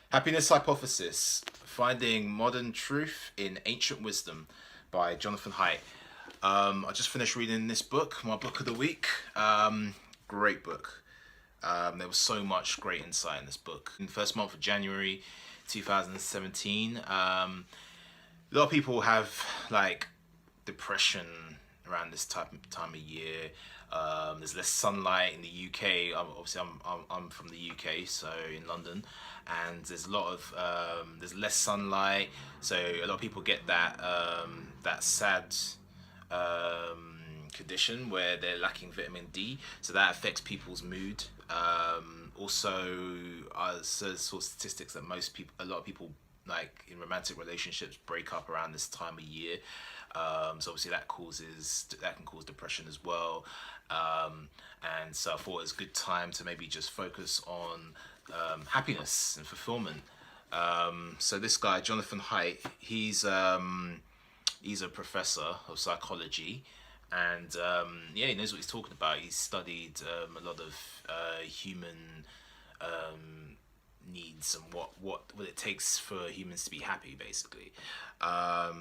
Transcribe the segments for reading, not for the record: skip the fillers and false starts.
Happiness Hypothesis: Finding Modern Truth in Ancient Wisdom by Jonathan Haidt. I just finished reading this book, my book of the week. Great book. There was so much great insight in this book. In the first month of January 2017, a lot of people have like depression around this time of year. There's less sunlight in the UK. Obviously, I'm from the UK, so in London, and there's a lot of there's less sunlight, so a lot of people get that sad condition where they're lacking vitamin D, so that affects people's mood. Also, I saw statistics that a lot of people like in romantic relationships break up around this time of year. So obviously that can cause depression as well. And so I thought it was a good time to maybe just focus on happiness and fulfillment. So this guy Jonathan Haidt, he's a professor of psychology, and yeah, he knows what he's talking about. He's studied a lot of human needs and what it takes for humans to be happy, basically.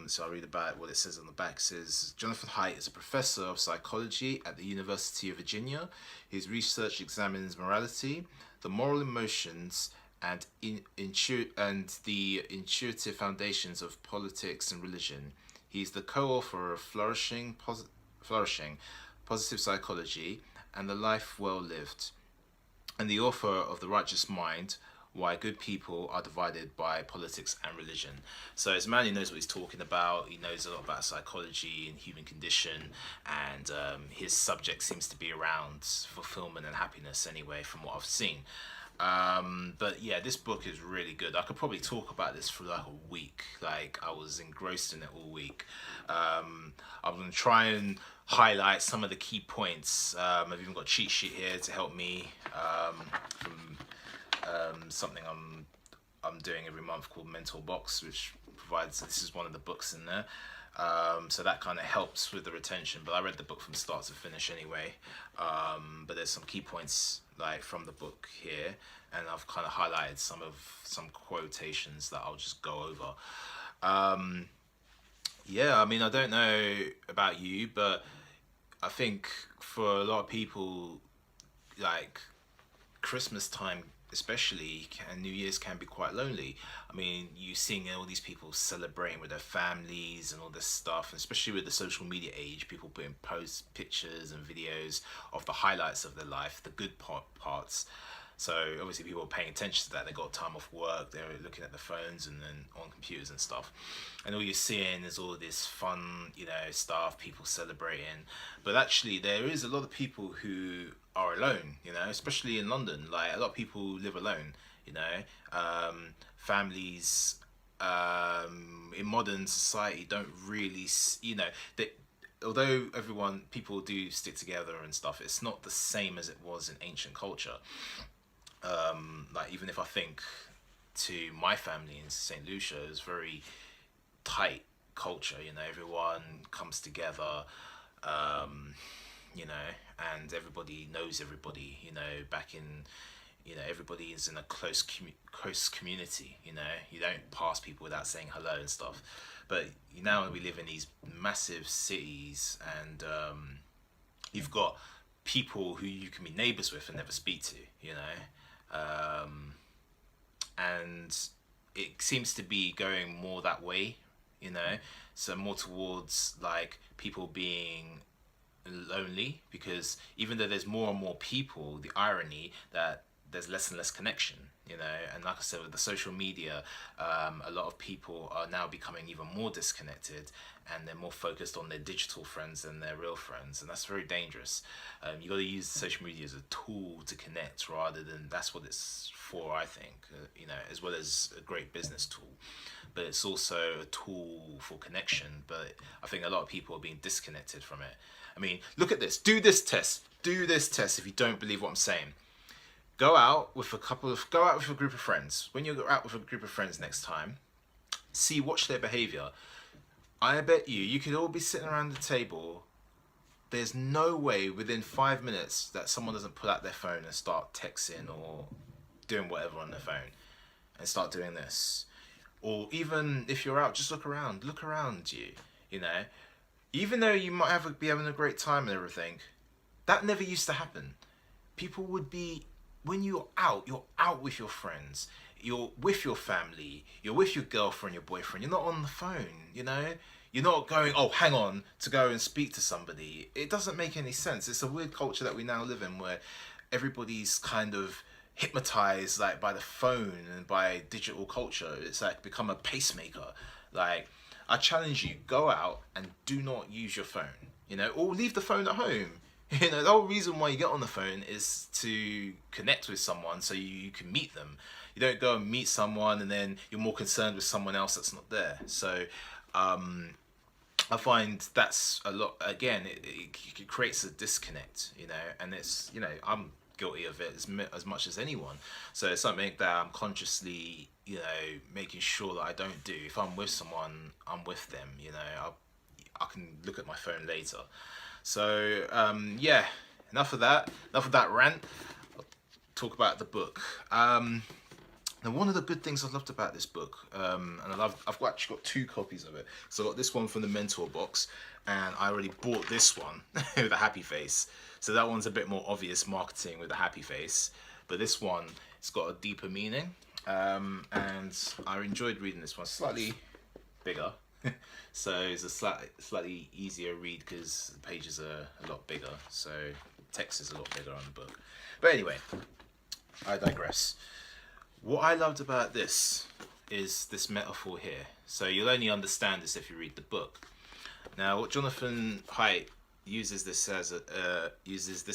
So I'll read about what it says on the back. It says Jonathan Haidt is a professor of psychology at the University of Virginia. His research examines morality, the moral emotions, and the intuitive foundations of politics and religion. He's the co-author of Flourishing, Positive Psychology, and The Life Well Lived, and the author of The Righteous Mind, Why Good People Are Divided by Politics and Religion. So it's a man who knows what he's talking about. He knows a lot about psychology and human condition, and his subject seems to be around fulfillment and happiness anyway, from what I've seen. But yeah, this book is really good. I could probably talk about this for like a week. Like, I was engrossed in it all week. I'm going to try and highlight some of the key points. I've even got a cheat sheet here to help me from something I'm doing every month called Mental Box, which provides, this is one of the books in there. So that kind of helps with the retention, but I read the book from start to finish anyway. But there's some key points like from the book here, and I've kind of highlighted some quotations that I'll just go over. Yeah, I mean, I don't know about you, but I think for a lot of people, like Christmas time especially and New Year's can be quite lonely. I mean, you seeing all these people celebrating with their families and all this stuff, and especially with the social media age, people putting post pictures and videos of the highlights of their life, the good parts. So obviously people are paying attention to that. They got time off work, they're looking at the phones and then on computers and stuff, and all you're seeing is all this fun, stuff, people celebrating. But actually there is a lot of people who are alone, especially in London. Like, a lot of people live alone, families in modern society don't really, they, although people do stick together and stuff, it's not the same as it was in ancient culture. Like, even if I think to my family in St. Lucia, it's very tight culture. Everyone comes together, and everybody knows everybody. Back in, everybody is in a close community. You don't pass people without saying hello and stuff. But now we live in these massive cities, and you've got people who you can be neighbours with and never speak to. And it seems to be going more that way, so more towards like people being lonely, because even though there's more and more people, the irony that there's less and less connection, and like I said, with the social media, a lot of people are now becoming even more disconnected, and they're more focused on their digital friends than their real friends, and that's very dangerous. You got to use social media as a tool to connect, rather than, that's what it's for, I think, as well as a great business tool, but it's also a tool for connection. But I think a lot of people are being disconnected from it. I mean, look at this. Do this test if you don't believe what I'm saying. Go out with a group of friends. When you're out with a group of friends next time, watch their behavior. I bet you could all be sitting around the table. There's no way within 5 minutes that someone doesn't pull out their phone and start texting or doing whatever on their phone. and start doing this. Or even if you're out, just look around you, you know. Even though you might be having a great time and everything, that never used to happen. People would be, when you're out with your friends, you're with your family, you're with your girlfriend, your boyfriend, you're not on the phone, you know? You're not going, oh, hang on, to go and speak to somebody. It doesn't make any sense. It's a weird culture that we now live in where everybody's kind of hypnotized like by the phone and by digital culture. It's like become a pacemaker. Like, I challenge you, go out and do not use your phone, you know, or leave the phone at home. You know, the whole reason why you get on the phone is to connect with someone so you can meet them. You don't go and meet someone and then you're more concerned with someone else that's not there. So I find that's a lot, again, it creates a disconnect, you know, and it's, you know, I'm guilty of it as much as anyone. So it's something that I'm consciously, you know, making sure that I don't do. If I'm with someone, I'm with them, you know, I can look at my phone later. So yeah, enough of that rant. I'll talk about the book. Now, one of the good things I loved about this book, and I've actually got 2 copies of it. So I got this one from the Mentor box, and I already bought this one with a happy face. So that one's a bit more obvious marketing with a happy face, but this one, it's got a deeper meaning, and I enjoyed reading this one. Slightly bigger, so it's a slightly easier read because the pages are a lot bigger, so text is a lot bigger on the book. But anyway, I digress. What I loved about this is this metaphor here. So you'll only understand this if you read the book. Now, what Jonathan Haidt uses this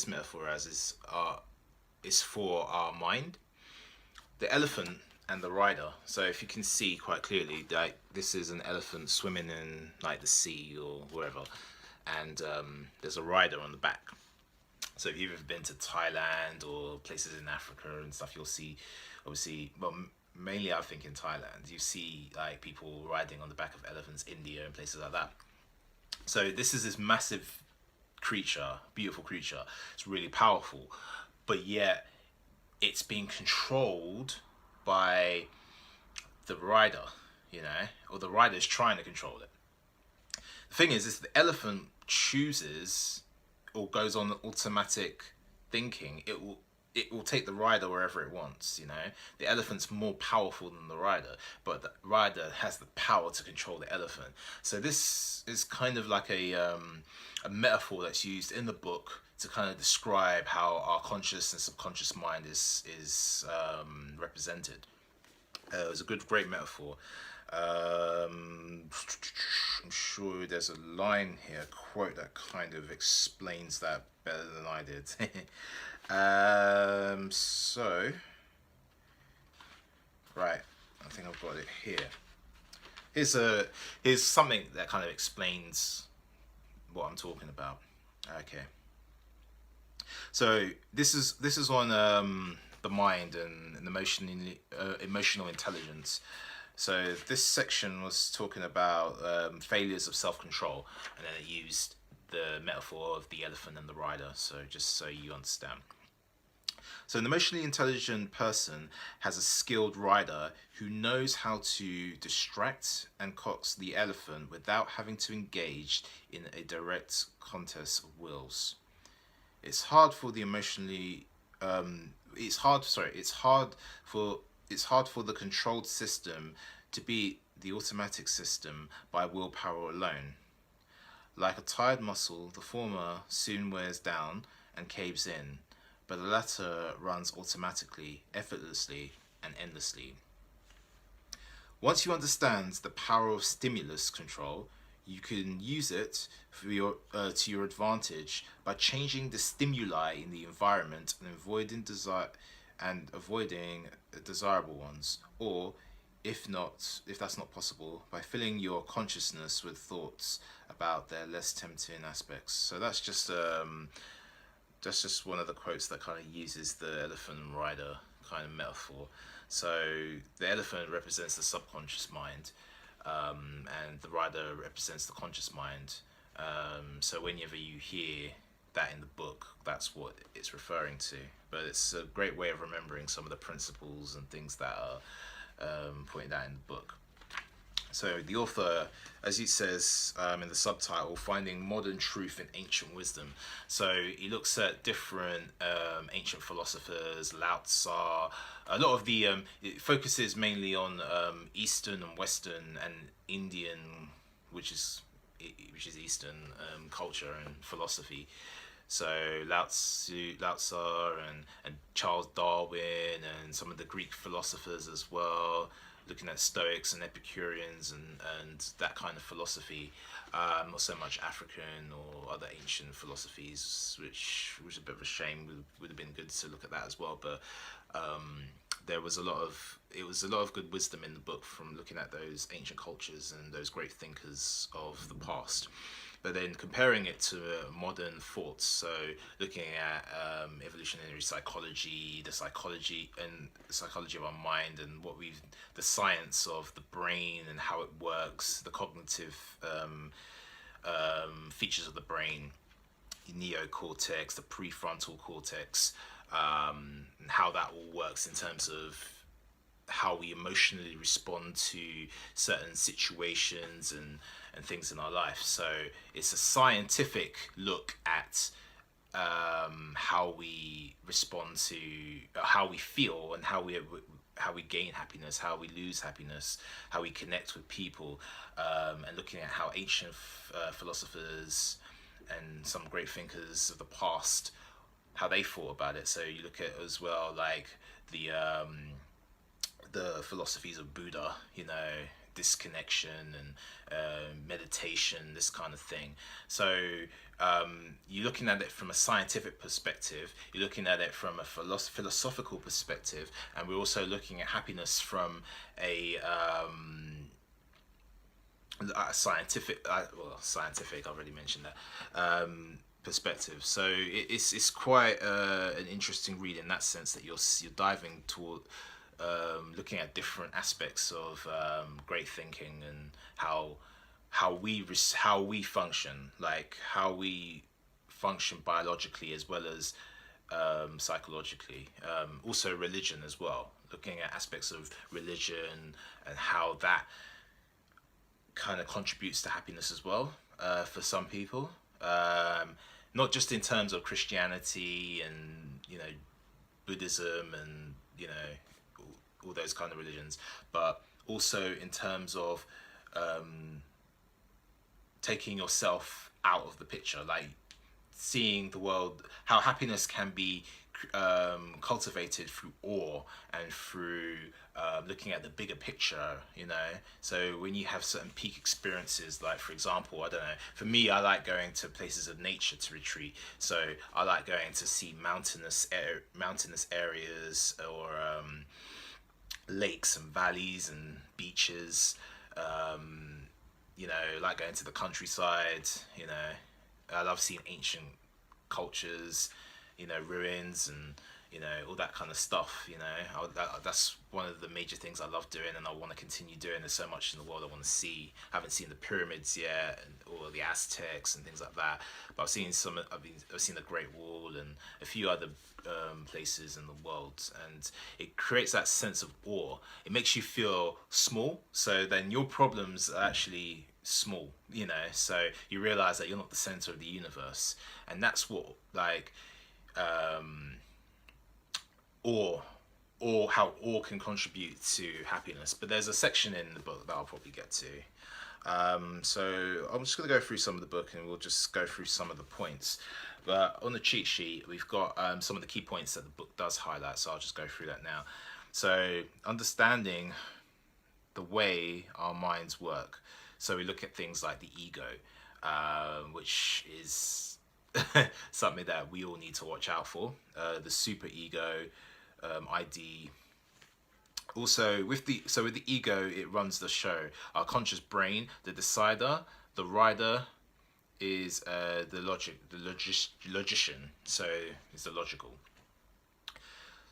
metaphor as is for our mind, the elephant and the rider. So if you can see quite clearly, like, this is an elephant swimming in like the sea or wherever, and there's a rider on the back. So if you've ever been to Thailand or places in Africa and stuff, you'll see, obviously, well, mainly I think in Thailand, you see like people riding on the back of elephants, India and places like that. So this is this massive creature, beautiful creature. It's really powerful, but yet it's being controlled by the rider, you know, or the rider is trying to control it. The thing is the elephant chooses or goes on automatic thinking. It will take the rider wherever it wants, you know. The elephant's more powerful than the rider, but the rider has the power to control the elephant. So this is kind of like a metaphor that's used in the book to kind of describe how our conscious and subconscious mind is represented. It was a great metaphor. I'm sure there's a line here, a quote that kind of explains that better than I did. So, right, I think I've got it here. Here's something that kind of explains what I'm talking about. Okay. So this is on the mind and emotional intelligence. So this section was talking about failures of self-control, and then it used the metaphor of the elephant and the rider. So just so you understand. So an emotionally intelligent person has a skilled rider who knows how to distract and coax the elephant without having to engage in a direct contest of wills. It's hard for the the controlled system to beat the automatic system by willpower alone. Like a tired muscle, the former soon wears down and caves in, but the latter runs automatically, effortlessly, and endlessly. Once you understand the power of stimulus control, you can use it for to your advantage by changing the stimuli in the environment and avoiding desirable ones, or if that's not possible, by filling your consciousness with thoughts about their less tempting aspects. So that's just one of the quotes that kind of uses the elephant and rider kind of metaphor. So the elephant represents the subconscious mind, and the rider represents the conscious mind. So whenever you hear that in the book, that's what it's referring to. But it's a great way of remembering some of the principles and things that are pointed out in the book. So the author, as he says in the subtitle, finding modern truth in ancient wisdom. So he looks at different ancient philosophers, Lao Tzu. A lot of the it focuses mainly on Eastern and Western and Indian, which is Eastern culture and philosophy. So Lao Tzu and Charles Darwin and some of the Greek philosophers as well, looking at Stoics and Epicureans and that kind of philosophy. Not so much African or other ancient philosophies, which was a bit of a shame. Would have been good to look at that as well. But there was a lot of good wisdom in the book from looking at those ancient cultures and those great thinkers of the past. But then comparing it to modern thoughts, so looking at evolutionary psychology, the psychology of our mind, and the science of the brain and how it works, the cognitive features of the brain, the neocortex, the prefrontal cortex, and how that all works in terms of how we emotionally respond to certain situations and things in our life. So it's a scientific look at how we respond to how we feel and how we gain happiness, how we lose happiness, how we connect with people, and looking at how ancient philosophers and some great thinkers of the past, how they thought about it. So you look at as well like the philosophies of Buddha, disconnection and meditation, this kind of thing. So you're looking at it from a scientific perspective, you're looking at it from a philosophical perspective, and we're also looking at happiness from a scientific, I've already mentioned that, perspective. So it's quite an interesting read in that sense, that you're diving toward looking at different aspects of great thinking and how we function, like how we function biologically as well as psychologically. Also religion as well, looking at aspects of religion and how that kind of contributes to happiness as well for some people. Not just in terms of Christianity and Buddhism and all those kind of religions, but also in terms of taking yourself out of the picture, like seeing the world, how happiness can be cultivated through awe and through looking at the bigger picture, So when you have certain peak experiences, like for example, I don't know, for me, I like going to places of nature to retreat. So I like going to see mountainous areas or lakes and valleys and beaches, like going to the countryside. I love seeing ancient cultures, ruins and all that kind of stuff. That's one of the major things I love doing, and I want to continue doing. There's so much in the world I want to see. I haven't seen the pyramids yet, or the Aztecs and things like that. But I've seen the Great Wall and a few other places in the world, and it creates that sense of awe. It makes you feel small. So then your problems are actually small. So you realize that you're not the center of the universe, and that's what or how awe can contribute to happiness. But there's a section in the book that I'll probably get to. So I'm just going to go through some of the book, and we'll just go through some of the points. But on the cheat sheet, we've got some of the key points that the book does highlight, so I'll just go through that now. So understanding the way our minds work. So we look at things like the ego, which is something that we all need to watch out for. The super ego, ID. Also, with the ego, it runs the show. Our conscious brain, the decider, the rider is the logician. So it's the logical.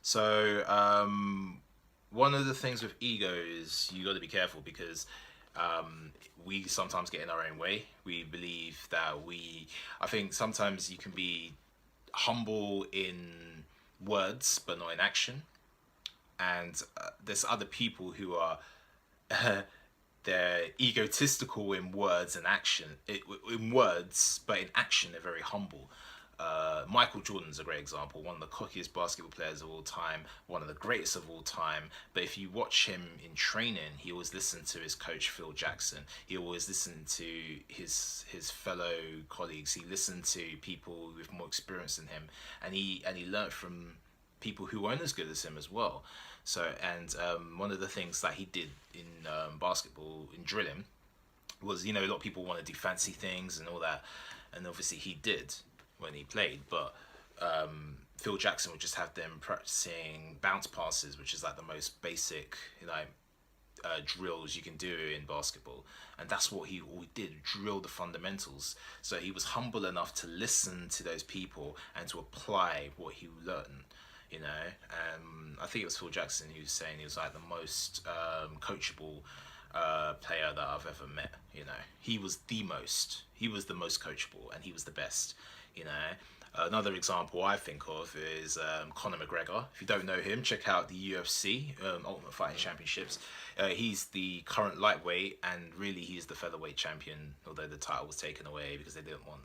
So one of the things with ego is you got to be careful, because we sometimes get in our own way. We believe that I think sometimes you can be humble in words but not in action. and there's other people who are they're egotistical in words and action. In words, but in action, they're very humble. Michael Jordan's a great example, one of the cockiest basketball players of all time, one of the greatest of all time. But if you watch him in training, he always listened to his coach Phil Jackson. He always listened to his fellow colleagues. He listened to people with more experience than him, and he learned from people who weren't as good as him as well. So, and one of the things that he did in basketball, in drilling, was, a lot of people want to do fancy things and all that, and obviously he did when he played, but Phil Jackson would just have them practicing bounce passes, which is like the most basic, drills you can do in basketball, and that's what he did, drill the fundamentals. So he was humble enough to listen to those people and to apply what he learned. I think it was Phil Jackson who was saying he was like the most coachable player that I've ever met. He was the most coachable, and he was the best. Another example I think of is Conor McGregor. If you don't know him, check out the UFC, Ultimate Fighting Championships. He's the current lightweight, and really he's the featherweight champion, although the title was taken away because they didn't want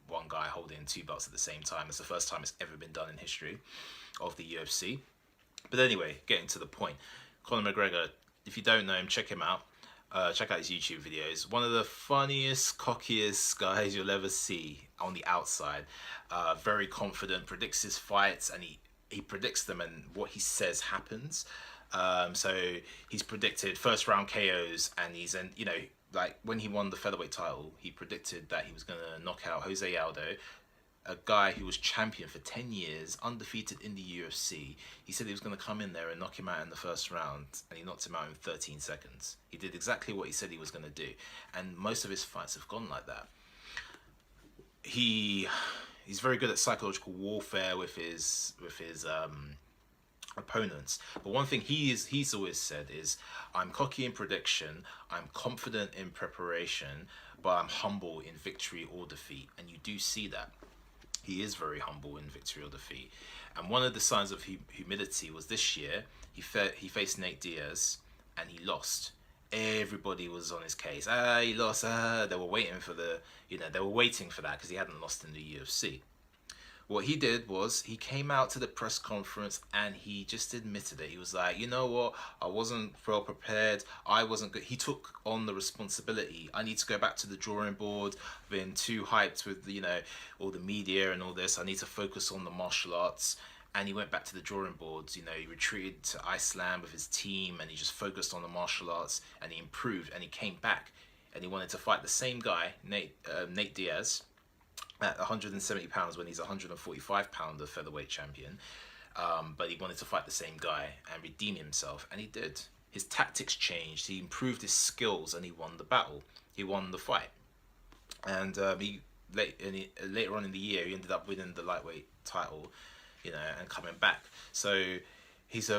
one guy holding two belts at the same time. It's the first time it's ever been done in history of the UFC. But anyway, getting to the point, Conor McGregor, if you don't know him, check him out. Check out his YouTube videos. One of the funniest, cockiest guys you'll ever see on the outside. Very confident, predicts his fights, and he predicts them, and what he says happens. So he's predicted first round KOs, and like when he won the featherweight title, he predicted that he was going to knock out Jose Aldo, a guy who was champion for 10 years, undefeated in the UFC. He said he was going to come in there and knock him out in the first round, and he knocked him out in 13 seconds. He did exactly what he said he was going to do, and most of his fights have gone like that. He's very good at psychological warfare with his opponents. But one thing he's always said is, I'm cocky in prediction, I'm confident in preparation, but I'm humble in victory or defeat. And you do see that. He is very humble in victory or defeat. And one of the signs of humility was this year, he faced Nate Diaz and he lost. Everybody was on his case. He lost. They were waiting for that because he hadn't lost in the UFC. What he did was he came out to the press conference and he just admitted it. He was like, you know what? I wasn't well prepared. I wasn't good. He took on the responsibility. I need to go back to the drawing board. I've been too hyped with, all the media and all this. I need to focus on the martial arts. And he went back to the drawing boards. He retreated to Iceland with his team, and he just focused on the martial arts, and he improved, and he came back and he wanted to fight the same guy, Nate Diaz, at 170 pounds when he's a 145 pounder featherweight champion. But he wanted to fight the same guy and redeem himself, and he did. His tactics changed, he improved his skills, and he won the battle. He won the fight. And later on in the year, he ended up winning the lightweight title, and coming back. So he's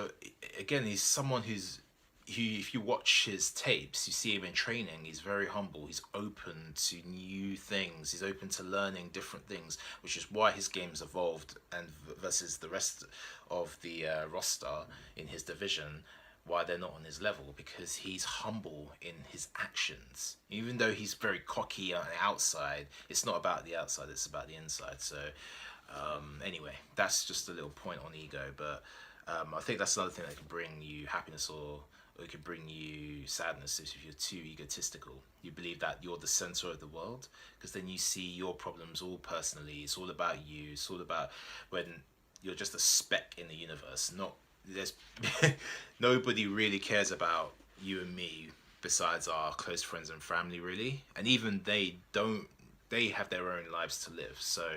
someone who's, if you watch his tapes, you see him in training, he's very humble, he's open to new things, he's open to learning different things, which is why his game's evolved, and versus the rest of the roster in his division, why they're not on his level, because he's humble in his actions. Even though he's very cocky on the outside, it's not about the outside, it's about the inside. So anyway, that's just a little point on ego, but I think that's another thing that can bring you happiness, or it can bring you sadness if you're too egotistical. You believe that you're the center of the world, because then you see your problems all personally. It's all about you. It's all about when you're just a speck in the universe. There's nobody really cares about you and me besides our close friends and family, really. And even they have their own lives to live. So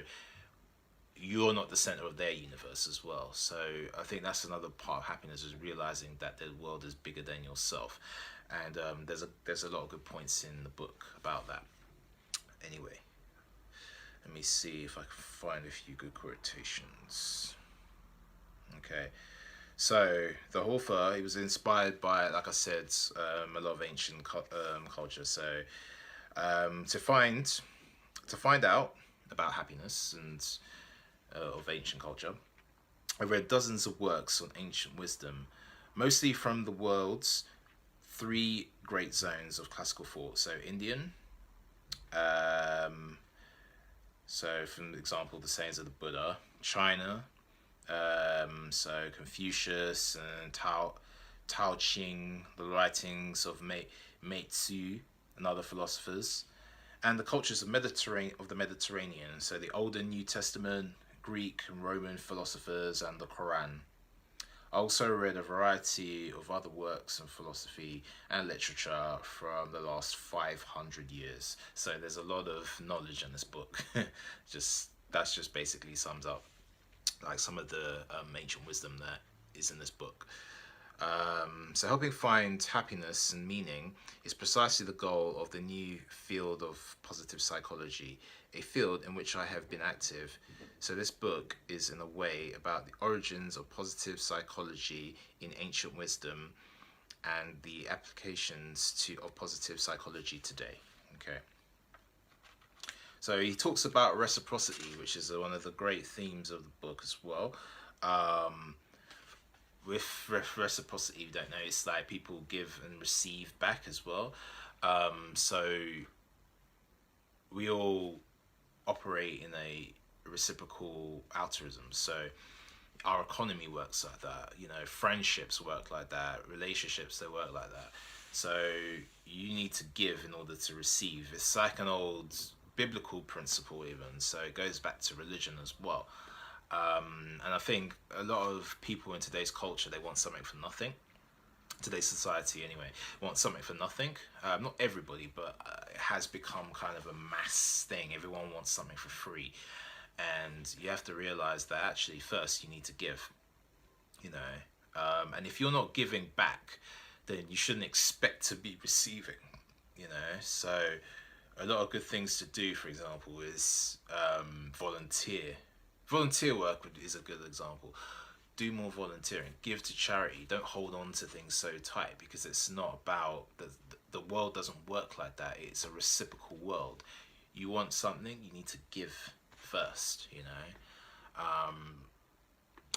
you're not the center of their universe as well. So I think that's another part of happiness, is realizing that the world is bigger than yourself. And there's a lot of good points in the book about that. Anyway, let me see if I can find a few good quotations. Okay, so the author, he was inspired by, like I said, a lot of ancient culture. So to find out about happiness and of ancient culture, I read dozens of works on ancient wisdom mostly from the world's three great zones of classical thought. So Indian, um, so from the example, the sayings of the Buddha, China, so Confucius and Tao Ching, the writings of Mei Tzu and other philosophers, and the cultures of the Mediterranean, so the Old and New Testament, Greek and Roman philosophers, and the Quran. I also read a variety of other works in philosophy and literature from the last 500 years. So there's a lot of knowledge in this book. That's just basically sums up like some of the ancient wisdom that is in this book. So helping find happiness and meaning is precisely the goal of the new field of positive psychology, a field in which I have been active. So this book is in a way about the origins of positive psychology in ancient wisdom and the applications of positive psychology today. Okay. So he talks about reciprocity, which is one of the great themes of the book as well. With reciprocity, you don't know, it's like people give and receive back as well. So we all operate in a reciprocal altruism. So our economy works like that. You know, friendships work like that. Relationships, they work like that. So you need to give in order to receive. It's like an old biblical principle even. So it goes back to religion as well. And I think a lot of people in today's culture, they want something for nothing. Today's society anyway, want something for nothing. Not everybody, but it has become kind of a mass thing. Everyone wants something for free. And you have to realize that actually first you need to give, you know. And if you're not giving back, then you shouldn't expect to be receiving, you know. So a lot of good things to do, for example, is volunteer. Volunteer work is a good example. Do more volunteering. Give to charity. Don't hold on to things so tight, because it's not about the world doesn't work like that. It's a reciprocal world. You want something, you need to give first, you know,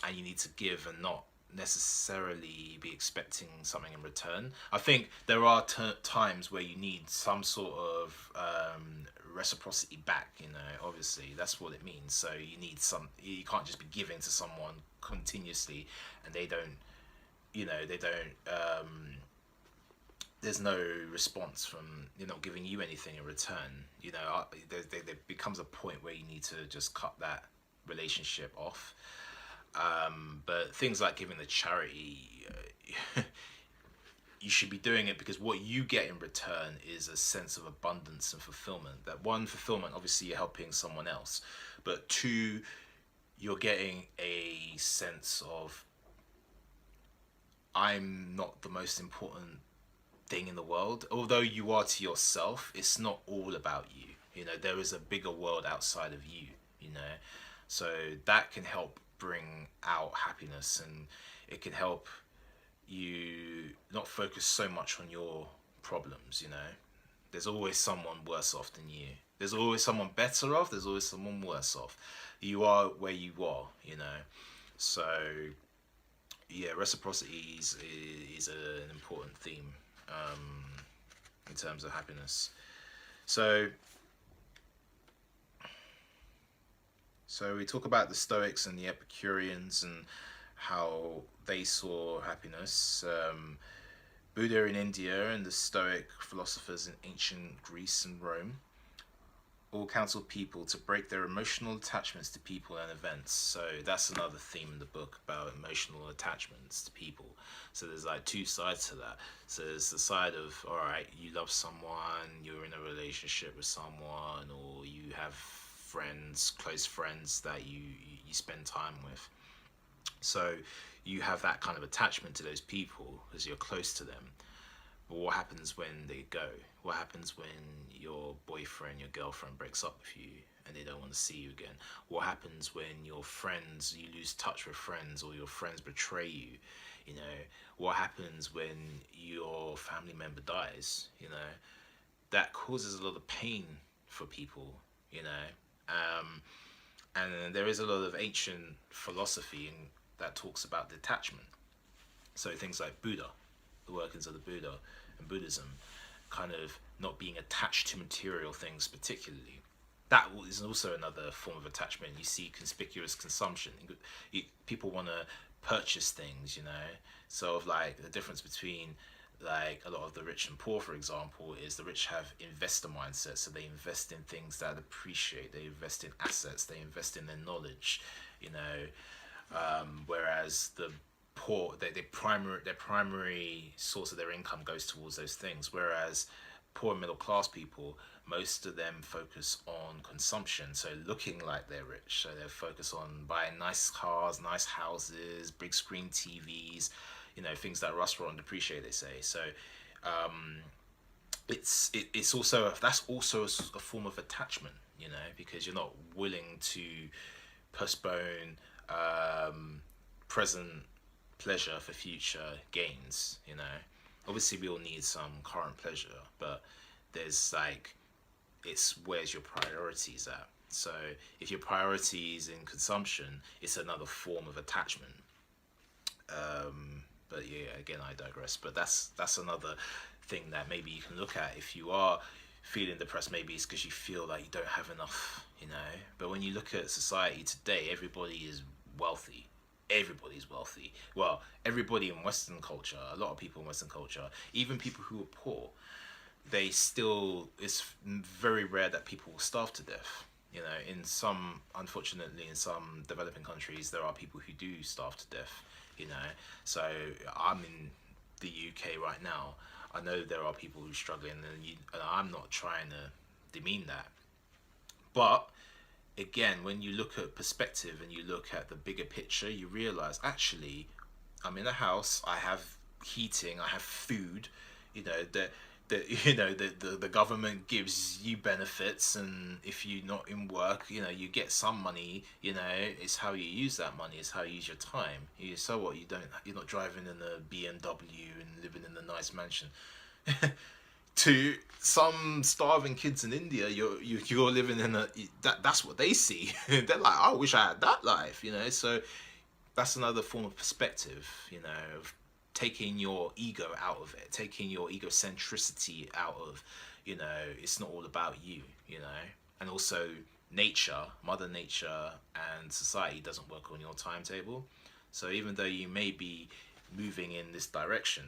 and you need to give and not necessarily be expecting something in return. I think there are times where you need some sort of reciprocity back, you know. Obviously that's what it means. So you can't just be giving to someone continuously and they don't, you know, there's no response from, you're not giving you anything in return, you know. There becomes a point where you need to just cut that relationship off. But things like giving the charity, you should be doing it because what you get in return is a sense of abundance and fulfillment. That one, fulfillment, obviously you're helping someone else, but two, you're getting a sense of, I'm not the most important thing in the world. Although you are to yourself, it's not all about you. You know, there is a bigger world outside of you, you know. So that can help bring out happiness, and it can help you not focus so much on your problems, you know. There's always someone worse off than you. There's always someone better off, there's always someone worse off. You are where you are, you know. So yeah, reciprocity is an important theme in terms of happiness. So we talk about the Stoics and the Epicureans and how they saw happiness. Buddha in India and the Stoic philosophers in ancient Greece and Rome all counseled people to break their emotional attachments to people and events. So that's another theme in the book, about emotional attachments to people. So there's like two sides to that. So there's the side of, all right, you love someone, you're in a relationship with someone, or you have friends, close friends that you spend time with. So you have that kind of attachment to those people as you're close to them. But what happens when they go? What happens when your boyfriend, your girlfriend breaks up with you and they don't want to see you again? What happens when your friends, you lose touch with friends, or your friends betray you? You know, what happens when your family member dies? You know, that causes a lot of pain for people, you know. And there is a lot of ancient philosophy that talks about detachment. So things like Buddha, the workings of the Buddha and Buddhism, kind of not being attached to material things particularly. That is also another form of attachment. You see conspicuous consumption. People want to purchase things, you know. So of like the difference between like a lot of the rich and poor, for example, is the rich have investor mindset. So they invest in things that appreciate. They invest in assets. They invest in their knowledge, you know. Whereas the poor, their primary source of their income goes towards those things. Whereas poor and middle class people, most of them focus on consumption, so looking like they're rich. So they focus on buying nice cars, nice houses, big screen TVs, you know, things that rust, rot, and depreciate. They say so. It's also, that's also a form of attachment, you know, because you're not willing to postpone present pleasure for future gains, you know. Obviously we all need some current pleasure, but there's like, it's where's your priorities at. So if your priorities in consumption, it's another form of attachment. But yeah, again, I digress. But that's another thing that maybe you can look at if you are feeling depressed. Maybe it's because you feel like you don't have enough, you know. But when you look at society today, everybody is wealthy. Everybody's wealthy. Well, everybody in Western culture, a lot of people in Western culture, even people who are poor, they still, it's very rare that people will starve to death. You know, in some, unfortunately, in some developing countries, there are people who do starve to death, you know. So I'm in the UK right now. I know there are people who are struggling, and I'm not trying to demean that. But again, when you look at perspective and you look at the bigger picture, you realize actually, I'm in a house, I have heating, I have food, you know, the government gives you benefits, and if you're not in work, you know, you get some money, you know. It's how you use that money, it's how you use your time. So what, you're not driving in a BMW and living in a nice mansion. To some starving kids in India, you're living in that's what they see. They're like, I wish I had that life, you know. So that's another form of perspective, you know, of taking your ego out of it, taking your egocentricity out of, you know, it's not all about you, you know. And also nature, mother nature and society doesn't work on your timetable. So even though you may be moving in this direction,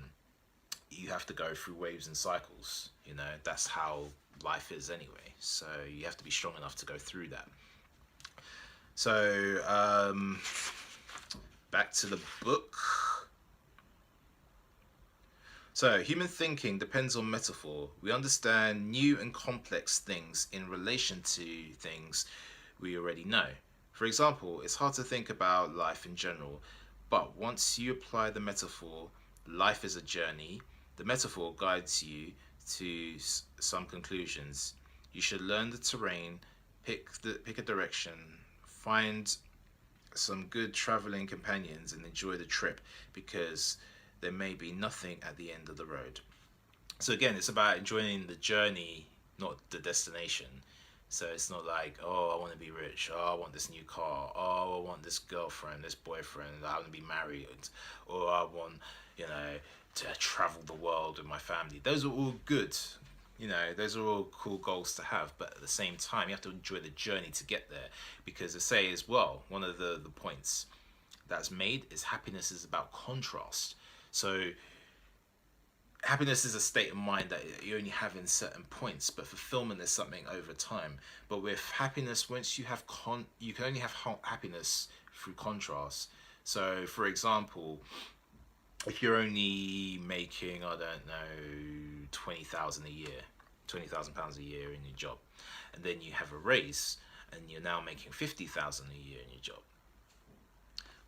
you have to go through waves and cycles, you know. That's how life is anyway, so you have to be strong enough to go through that. So back to the book. So human thinking depends on metaphor. We understand new and complex things in relation to things we already know. For example, it's hard to think about life in general, but once you apply the metaphor, life is a journey, the metaphor guides you to some conclusions. You should learn the terrain, pick a direction, find some good traveling companions, and enjoy the trip, because there may be nothing at the end of the road. So again, it's about enjoying the journey, not the destination. So it's not like, oh, I want to be rich, oh, I want this new car, oh, I want this girlfriend, this boyfriend, I want to be married, or I want, you know, to travel the world with my family. Those are all good, you know, those are all cool goals to have, but at the same time, you have to enjoy the journey to get there. Because I say as well, one of the points that's made is happiness is about contrast. So happiness is a state of mind that you only have in certain points, but fulfillment is something over time. But with happiness, once you have you can only have happiness through contrast. So for example, if you're only making, I don't know, 20,000 a year, £20,000 a year in your job, and then you have a raise and you're now making 50,000 a year in your job,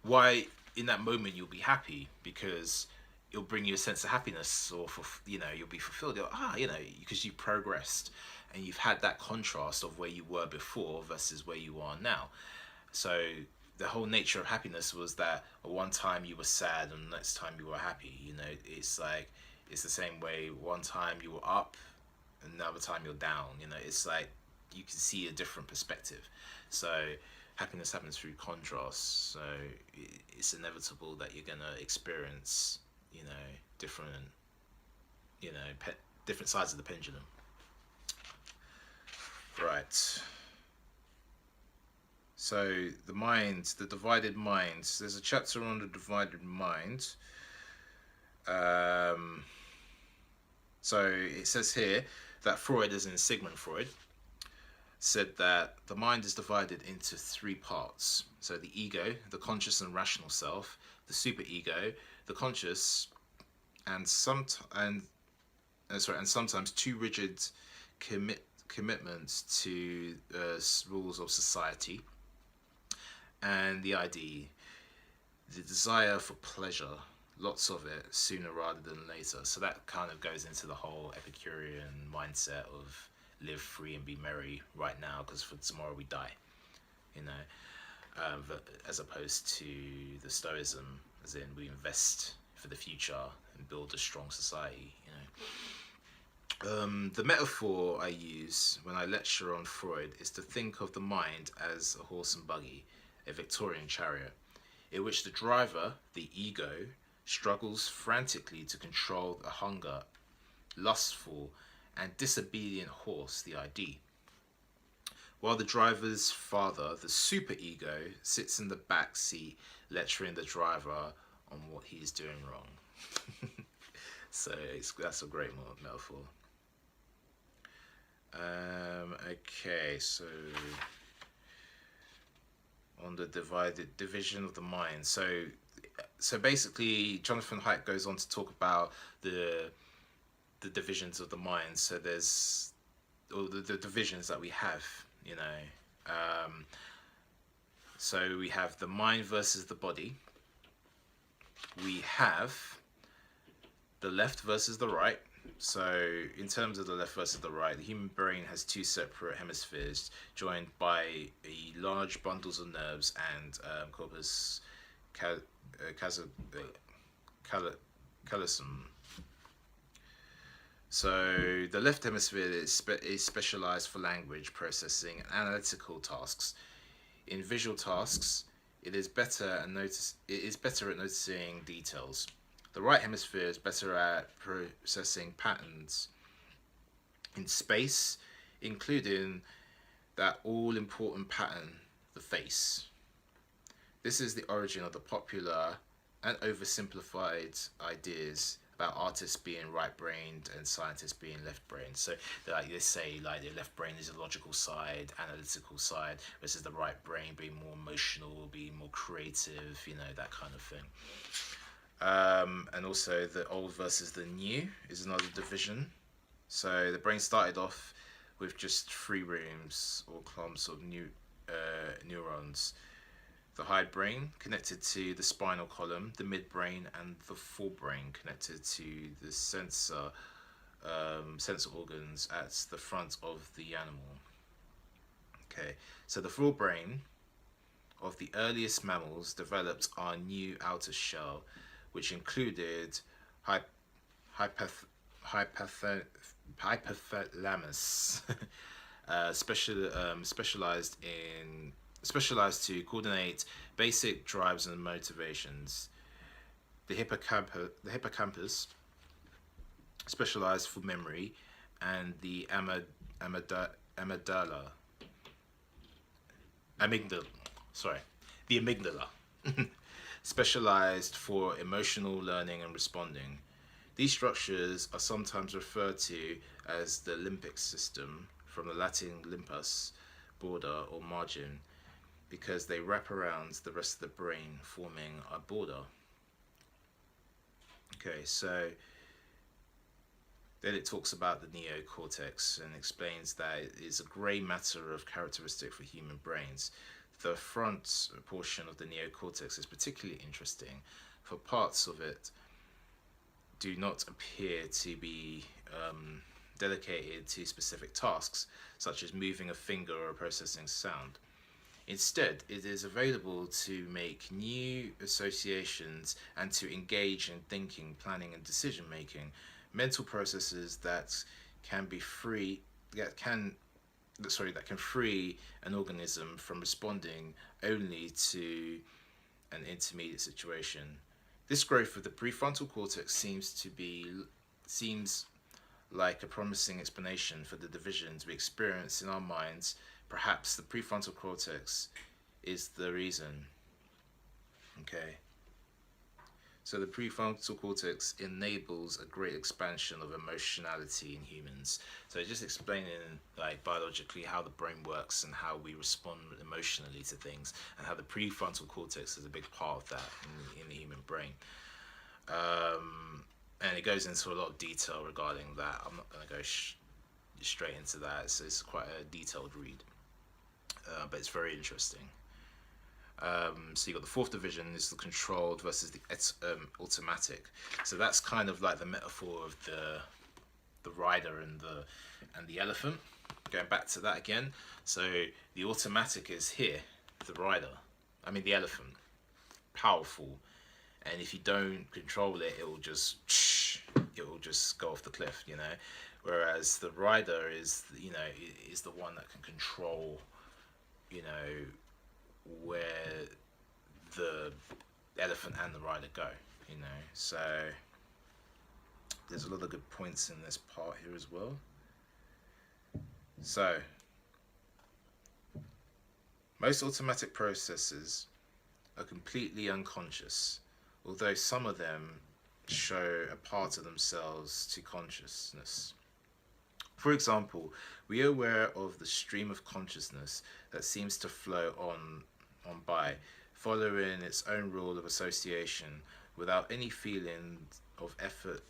why in that moment you'll be happy, because it'll bring you a sense of happiness, or you know, you'll be fulfilled. You know, because you progressed and you've had that contrast of where you were before versus where you are now. So the whole nature of happiness was that at one time you were sad and the next time you were happy. You know, it's like, it's the same way, one time you were up and another time you're down. You know, it's like you can see a different perspective. So happiness happens through contrast. So it's inevitable that you're gonna experience you know, different, you know, different sides of the pendulum. Right. So the mind, the divided mind. There's a chapter on the divided mind. Um, so it says here that Freud, as in Sigmund Freud, said that the mind is divided into three parts. So the ego, the conscious and rational self, the superego, the conscious, and sometimes too rigid commitments to rules of society, and the ID, the desire for pleasure, lots of it sooner rather than later. So that kind of goes into the whole Epicurean mindset of live free and be merry right now, because for tomorrow we die, you know, as opposed to the Stoicism, as in we invest for the future and build a strong society, you know. The metaphor I use when I lecture on Freud is to think of the mind as a horse and buggy, a Victorian chariot, in which the driver, the ego, struggles frantically to control the hunger, lustful, and disobedient horse, the ID. While the driver's father, the superego, sits in the back seat lecturing the driver on what he's doing wrong. So that's a great metaphor. Okay, so on the division of the mind. So basically, Jonathan Haidt goes on to talk about the divisions of the mind. So there's all the divisions that we have, you know. So we have the mind versus the body. We have the left versus the right. So in terms of the left versus the right, the human brain has two separate hemispheres joined by large bundles of nerves and corpus callosum. So the left hemisphere is specialized for language processing and analytical tasks. In visual tasks, it is better at noticing details. The right hemisphere is better at processing patterns in space, including that all-important pattern, the face. This is the origin of the popular and oversimplified ideas about artists being right-brained and scientists being left-brained. So like they say, like the left brain is the logical side, analytical side, versus the right brain being more emotional, being more creative, you know, that kind of thing. And also the old versus the new is another division. So the brain started off with just 3 rooms or clumps of neurons. The hindbrain connected to the spinal column, the midbrain, and the forebrain connected to the sensor organs at the front of the animal. Okay, so the forebrain of the earliest mammals developed our new outer shell, which included hypothalamus, specialized to coordinate basic drives and motivations. The hippocampus, specialized for memory, and the amygdala, specialized for emotional learning and responding. These structures are sometimes referred to as the limbic system, from the Latin limbus, border or margin, because they wrap around the rest of the brain, forming a border. Okay, so then it talks about the neocortex and explains that it is a grey matter of characteristic for human brains. The front portion of the neocortex is particularly interesting, for parts of it do not appear to be dedicated to specific tasks, such as moving a finger or processing sound. Instead, it is available to make new associations and to engage in thinking, planning, and decision making. Mental processes that can free an organism from responding only to an intermediate situation. This growth of the prefrontal cortex seems like a promising explanation for the divisions we experience in our minds. Perhaps the prefrontal cortex is the reason. Okay. So the prefrontal cortex enables a great expansion of emotionality in humans. So just explaining like biologically how the brain works and how we respond emotionally to things, and how the prefrontal cortex is a big part of that in the human brain. And it goes into a lot of detail regarding that. I'm not going to go straight into that. It's quite a detailed read, but it's very interesting. So you got the fourth division is the controlled versus the automatic. So that's kind of like the metaphor of the rider and the elephant. Going back to that again. So the automatic is here, the rider. I mean the elephant, powerful, and if you don't control it, it will just go off the cliff, you know. Whereas the rider is the one that can control, you know, where the elephant and the rider go, you know. So there's a lot of good points in this part here as well. So most automatic processes are completely unconscious, although some of them show a part of themselves to consciousness. For example, we are aware of the stream of consciousness that seems to flow on by, following its own rule of association, without any feeling of effort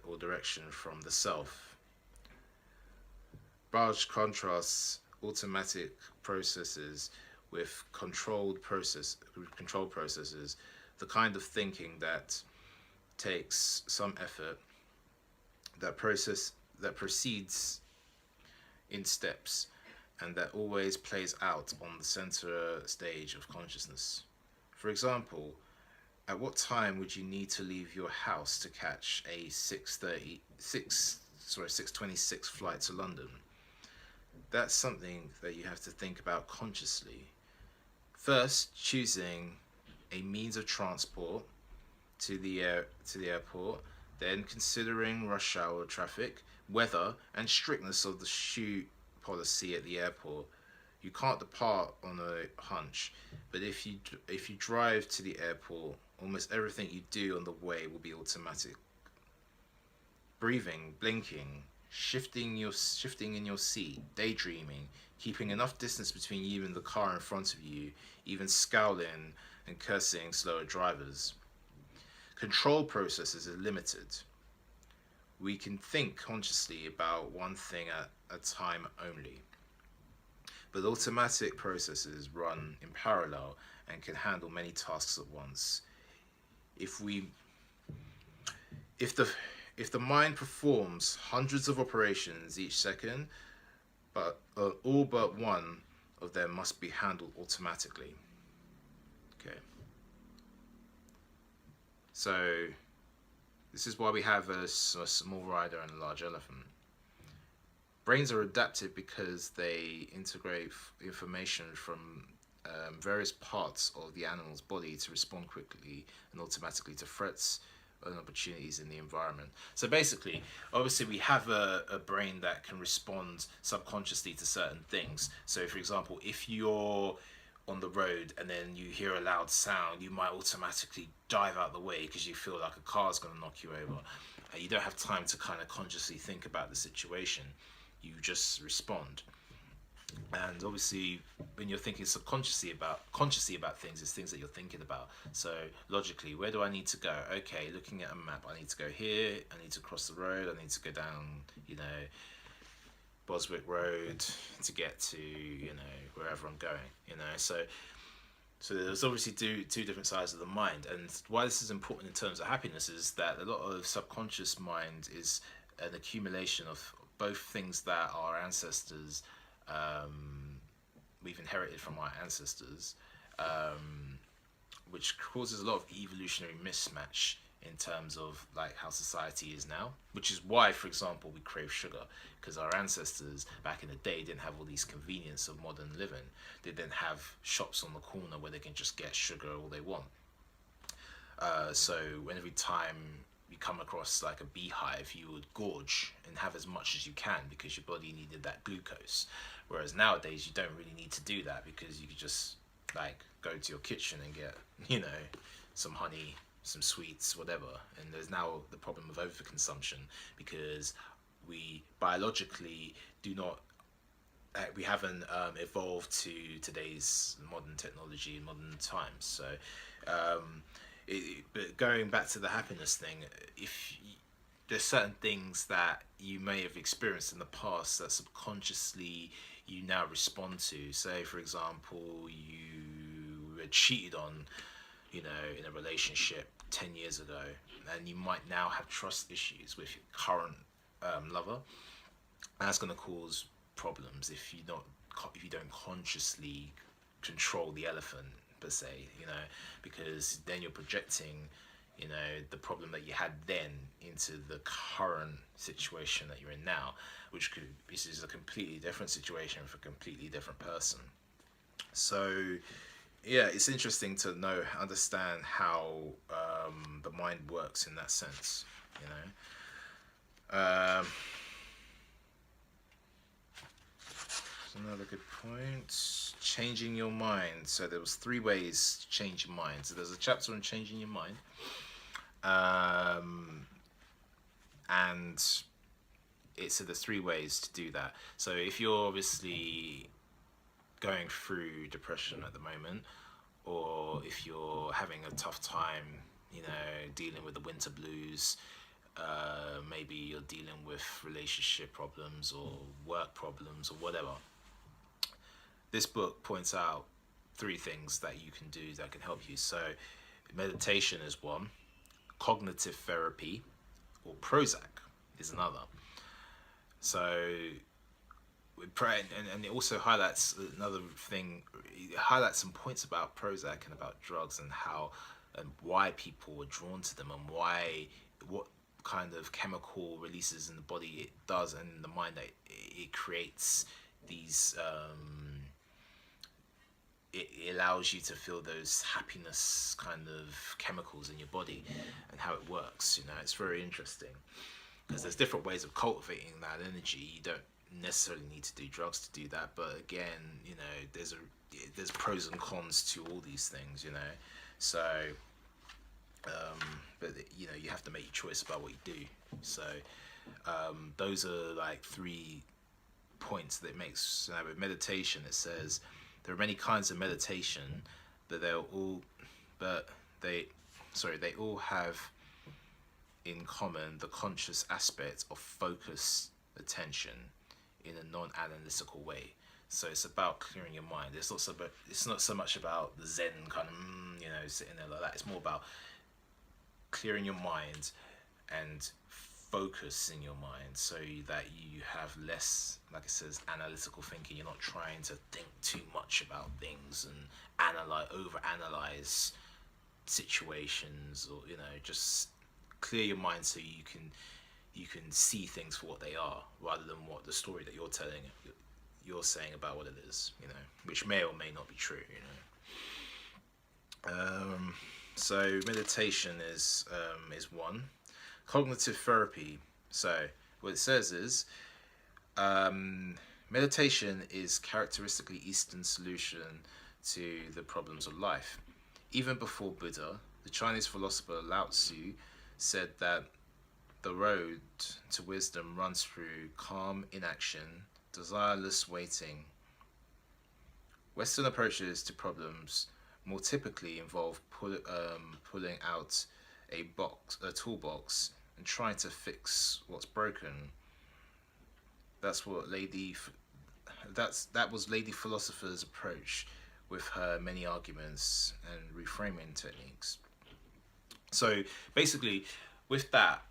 or direction from the self. Barge contrasts automatic processes with controlled processes, the kind of thinking that takes some effort, that proceeds in steps, and that always plays out on the center stage of consciousness. For example, at what time would you need to leave your house to catch a 6:26 flight to London? That's something that you have to think about consciously. First, choosing a means of transport to the airport, then considering rush hour traffic, weather, and strictness of the shoe policy at the airport. You can't depart on a hunch, but if you drive to the airport, almost everything you do on the way will be automatic. Breathing, blinking, shifting in your seat, daydreaming, keeping enough distance between you and the car in front of you, even scowling and cursing slower drivers. Control processes are limited. We can think consciously about one thing at a time only. But automatic processes run in parallel and can handle many tasks at once. If the mind performs hundreds of operations each second, but all but one of them must be handled automatically. Okay. So this is why we have a small rider and a large elephant. Brains are adaptive because they integrate information from various parts of the animal's body to respond quickly and automatically to threats and opportunities in the environment. So basically, obviously we have a brain that can respond subconsciously to certain things. So for example, if you're on the road and then you hear a loud sound, you might automatically dive out the way because you feel like a car's going to knock you over. You don't have time to kind of consciously think about the situation. You just respond. And obviously, when you're thinking consciously about things, it's things that you're thinking about. So logically, where do I need to go? Okay, looking at a map, I need to go here. I need to cross the road. I need to go down, Boswick Road to get to, wherever I'm going. So there's obviously two different sides of the mind. And why this is important in terms of happiness is that a lot of subconscious mind is an accumulation of both things that our ancestors, we've inherited from our ancestors, which causes a lot of evolutionary mismatch in terms of like how society is now, which is why, for example, we crave sugar, because our ancestors back in the day didn't have all these convenience of modern living. They didn't have shops on the corner where they can just get sugar all they want. So when every time you come across like a beehive, you would gorge and have as much as you can because your body needed that glucose. Whereas nowadays you don't really need to do that because you could just like go to your kitchen and get, you know, some honey, some sweets, whatever. And there's now the problem of overconsumption because we biologically do not we haven't evolved to today's modern technology, modern times. So, but going back to the happiness thing, if y there's certain things that you may have experienced in the past that subconsciously you now respond to. Say, for example, you were cheated on, you know, in a relationship 10 years ago, and you might now have trust issues with your current lover. And that's going to cause problems if you don't consciously control the elephant per se, you know, because then you're projecting, you know, the problem that you had then into the current situation that you're in now, this is a completely different situation for a completely different person. So yeah, it's interesting to understand how the mind works in that sense, you know. Another good point. Changing your mind. So there was 3 ways to change your mind. So there's a chapter on changing your mind, and there's 3 ways to do that. So if you're obviously going through depression at the moment, or if you're having a tough time, you know, dealing with the winter blues. Maybe you're dealing with relationship problems or work problems or whatever. This book points out 3 things that you can do that can help you. So meditation is one, cognitive therapy or Prozac is another. So and it also highlights another thing. It highlights some points about Prozac and about drugs and how and why people are drawn to them and what kind of chemical releases in the body it does and in the mind that it creates these it allows you to feel those happiness kind of chemicals in your body and how it works. You know, it's very interesting because there's different ways of cultivating that energy. You don't necessarily need to do drugs to do that, but again, you know, there's pros and cons to all these things, you know. So but you know, you have to make your choice about what you do. So those are like 3 points that it makes. You know, with meditation, it says there are many kinds of meditation, but they all have in common the conscious aspect of focused attention in a non-analytical way. So it's about clearing your mind. It's not so much about the Zen kind of you know, sitting there like that. It's more about clearing your mind and focus in your mind so that you have less, like it says, analytical thinking. You're not trying to think too much about things and overanalyze situations, or you know, just clear your mind so you can see things for what they are rather than what the story that you're saying about what it is, you know, which may or may not be true, you know. So meditation is one. Cognitive therapy. So what it says is meditation is characteristically Eastern solution to the problems of life. Even before Buddha, the Chinese philosopher Lao Tzu said that the road to wisdom runs through calm inaction, desireless waiting. Western approaches to problems more typically involve pulling out a toolbox and trying to fix what's broken. That was Lady Philosopher's approach with her many arguments and reframing techniques. So basically, with that,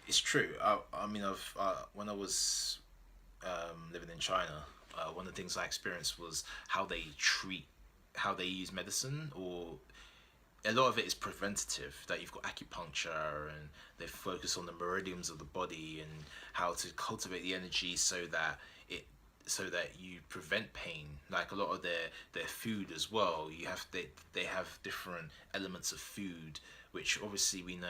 it's true. I mean, when I was living in China, one of the things I experienced was how they use medicine, or a lot of it is preventative, that you've got acupuncture and they focus on the meridians of the body and how to cultivate the energy so that you prevent pain. Like a lot of their food as well, they have different elements of food which obviously we know,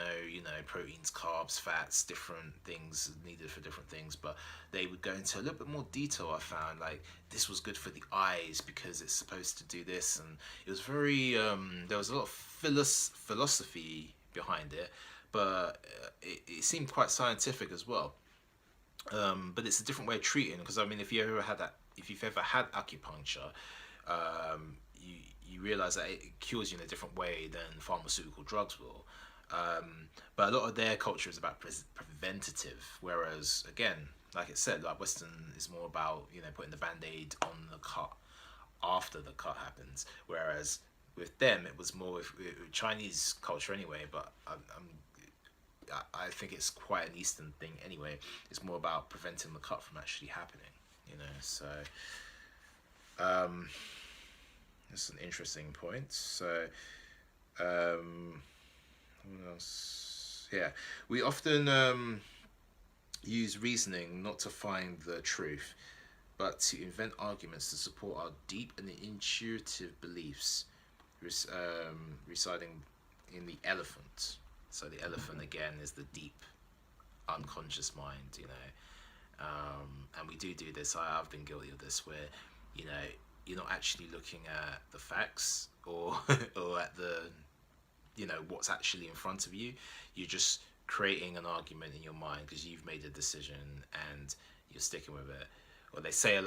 proteins, carbs, fats, different things needed for different things, but they would go into a little bit more detail. I found like this was good for the eyes because it's supposed to do this, and it was very there was a lot of philosophy behind it, but it seemed quite scientific as well. But it's a different way of treating, because I mean, if you've ever had acupuncture, you realize that it cures you in a different way than pharmaceutical drugs will. But a lot of their culture is about preventative, whereas again, like it said, like Western is more about putting the band-aid on the cut after the cut happens, whereas with them it was more with Chinese culture anyway. But I think it's quite an Eastern thing anyway. It's more about preventing the cut from actually happening, So that's an interesting point. So what else? Yeah, we often use reasoning not to find the truth, but to invent arguments to support our deep and intuitive beliefs, residing in the elephant. So the elephant again is the deep, unconscious mind, and we do this. I've been guilty of this, where you're not actually looking at the facts or or at the what's actually in front of you. You're just creating an argument in your mind because you've made a decision and you're sticking with it. Or they say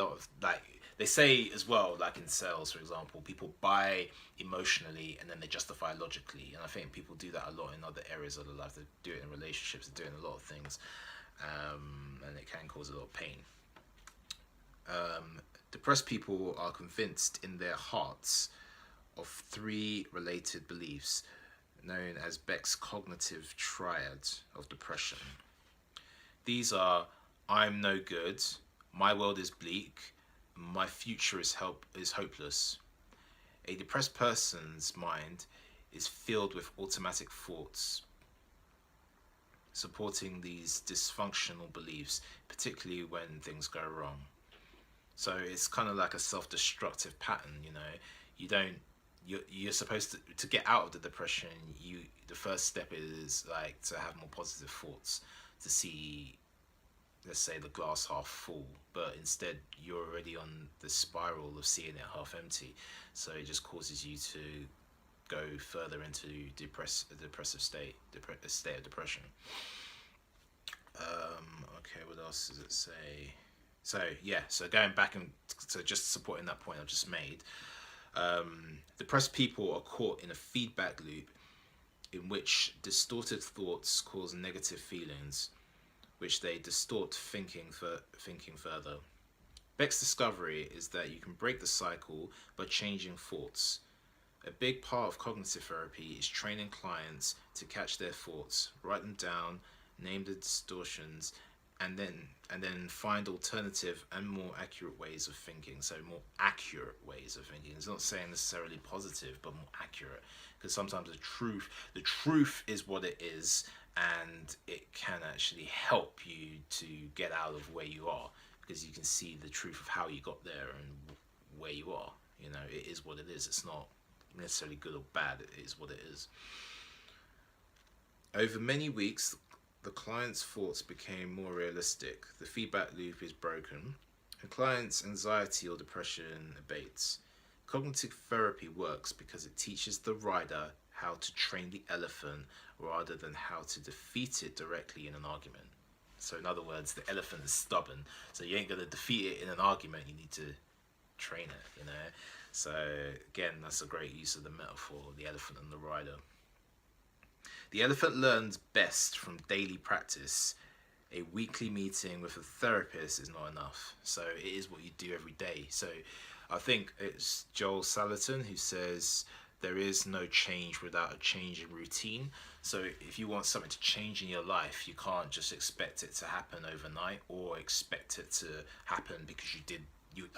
they say as well, like in sales, for example, people buy emotionally and then they justify logically. And I think people do that a lot in other areas of their life. They do it in relationships, they do it in a lot of things, and it can cause a lot of pain. Depressed people are convinced in their hearts of three related beliefs known as Beck's cognitive triad of depression. These are: I'm no good, my world is bleak, my future is hopeless. A depressed person's mind is filled with automatic thoughts supporting these dysfunctional beliefs, particularly when things go wrong. So it's kind of like a self-destructive pattern, you're supposed to get out of the depression. The first step is like to have more positive thoughts, to see, let's say, the glass half full, but instead you're already on the spiral of seeing it half empty. So it just causes you to go further into a depressive state, a state of depression. Okay, what else does it say? So going back and so just supporting that point I just made, depressed people are caught in a feedback loop in which distorted thoughts cause negative feelings, which they distort thinking further. Beck's discovery is that you can break the cycle by changing thoughts. A big part of cognitive therapy is training clients to catch their thoughts, write them down, name the distortions, and then find alternative and more accurate ways of thinking. So more accurate ways of thinking. It's not saying necessarily positive, but more accurate, because sometimes the truth is what it is, and it can actually help you to get out of where you are, because you can see the truth of how you got there and where you are. It is what it is. It's not necessarily good or bad. It is what it is. Over many weeks, the client's thoughts became more realistic, the feedback loop is broken, and client's anxiety or depression abates. Cognitive therapy works because it teaches the rider how to train the elephant rather than how to defeat it directly in an argument. So in other words, the elephant is stubborn, so you ain't going to defeat it in an argument, you need to train it, So again, that's a great use of the metaphor, the elephant and the rider. The elephant learns best from daily practice. A weekly meeting with a therapist is not enough. So it is what you do every day. So I think it's Joel Salatin who says there is no change without a change in routine. So if you want something to change in your life, you can't just expect it to happen overnight, or expect it to happen because you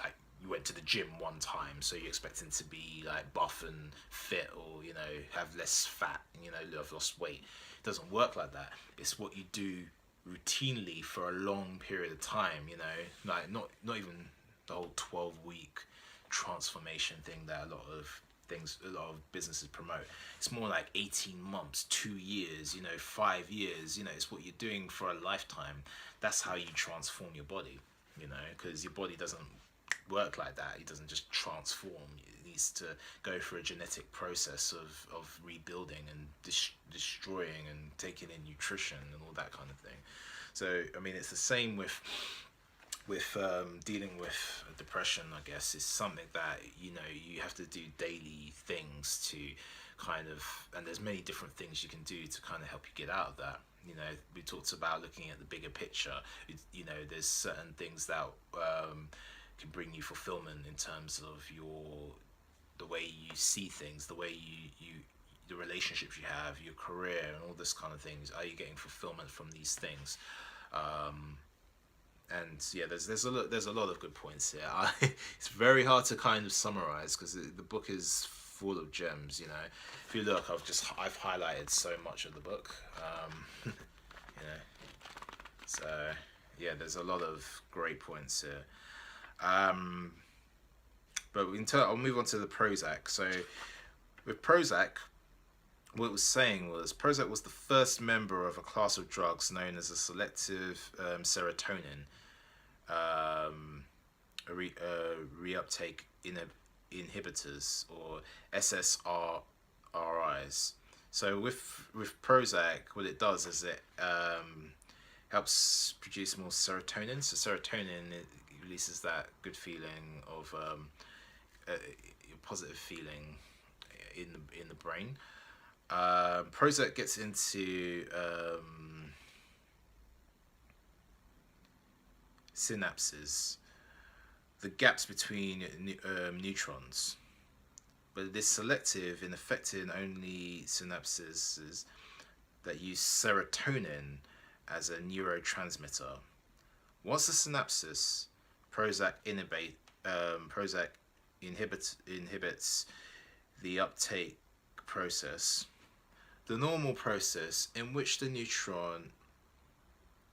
went to the gym one time, so you're expecting to be like buff and fit, or have less fat, have lost weight. It doesn't work like that. It's what you do routinely for a long period of time, like not even the whole 12-week transformation thing that a lot of a lot of businesses promote. It's more like 18 months, 2 years, 5 years. It's what you're doing for a lifetime. That's how you transform your body, because your body doesn't work like that. It doesn't just transform. It needs to go through a genetic process of rebuilding and destroying and taking in nutrition and all that kind of thing. So I mean, it's the same with dealing with depression. I guess it's something that you have to do daily things to kind of, and there's many different things you can do to kind of help you get out of that. We talked about looking at the bigger picture. There's certain things that can bring you fulfillment in terms of the way you see things, the way you the relationships you have, your career, and all this kind of things. Are you getting fulfillment from these things? And yeah, there's a lot of good points here. It's very hard to kind of summarize because the book is full of gems. If you look, I've highlighted so much of the book. So yeah, there's a lot of great points here. But I'll move on to the Prozac. So with Prozac, what it was saying was Prozac was the first member of a class of drugs known as a selective serotonin reuptake inhibitors, or SSRIs. So with Prozac, what it does is it helps produce more serotonin. So serotonin, it releases that good feeling of a positive feeling in the brain. Prozac gets into synapses, the gaps between neutrons, but it is selective in affecting only synapses that use serotonin as a neurotransmitter. Once the synapses, Prozac inhibits the uptake process, the normal process in which the neutron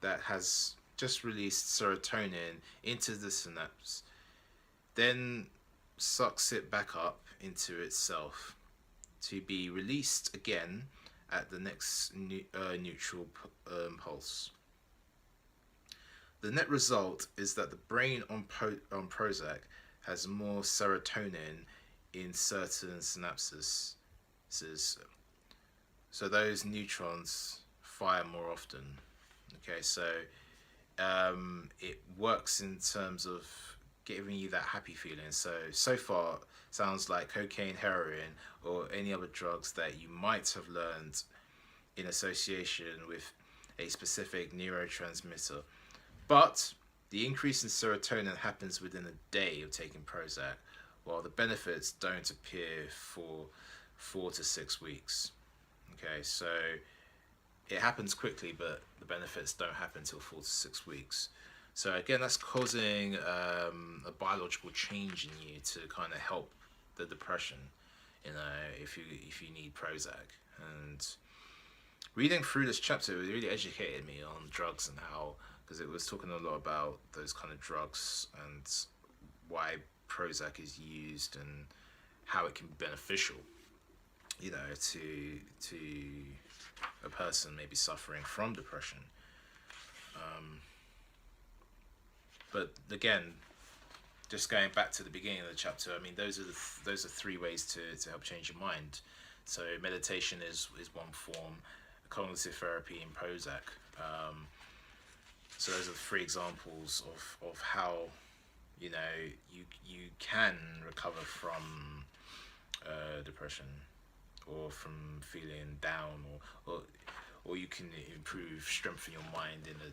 that has just released serotonin into the synapse then sucks it back up into itself to be released again at the next neutral pulse. The net result is that the brain on Prozac has more serotonin in certain synapses, so those neutrons fire more often. Okay, so it works in terms of giving you that happy feeling. So far sounds like cocaine, heroin, or any other drugs that you might have learned in association with a specific neurotransmitter. But the increase in serotonin happens within a day of taking Prozac, while the benefits don't appear for 4 to 6 weeks. Okay, so it happens quickly, but the benefits don't happen until 4 to 6 weeks. So again, that's causing a biological change in you to kind of help the depression, if you need Prozac. And reading through this chapter, it really educated me on drugs and how, because it was talking a lot about those kind of drugs and why Prozac is used and how it can be beneficial, to a person maybe suffering from depression. But again, just going back to the beginning of the chapter, I mean, those are 3 ways to help change your mind. So meditation is one form, cognitive therapy, and Prozac. So those are the 3 examples of how you can recover from depression, or from feeling down, or you can strengthen your mind in a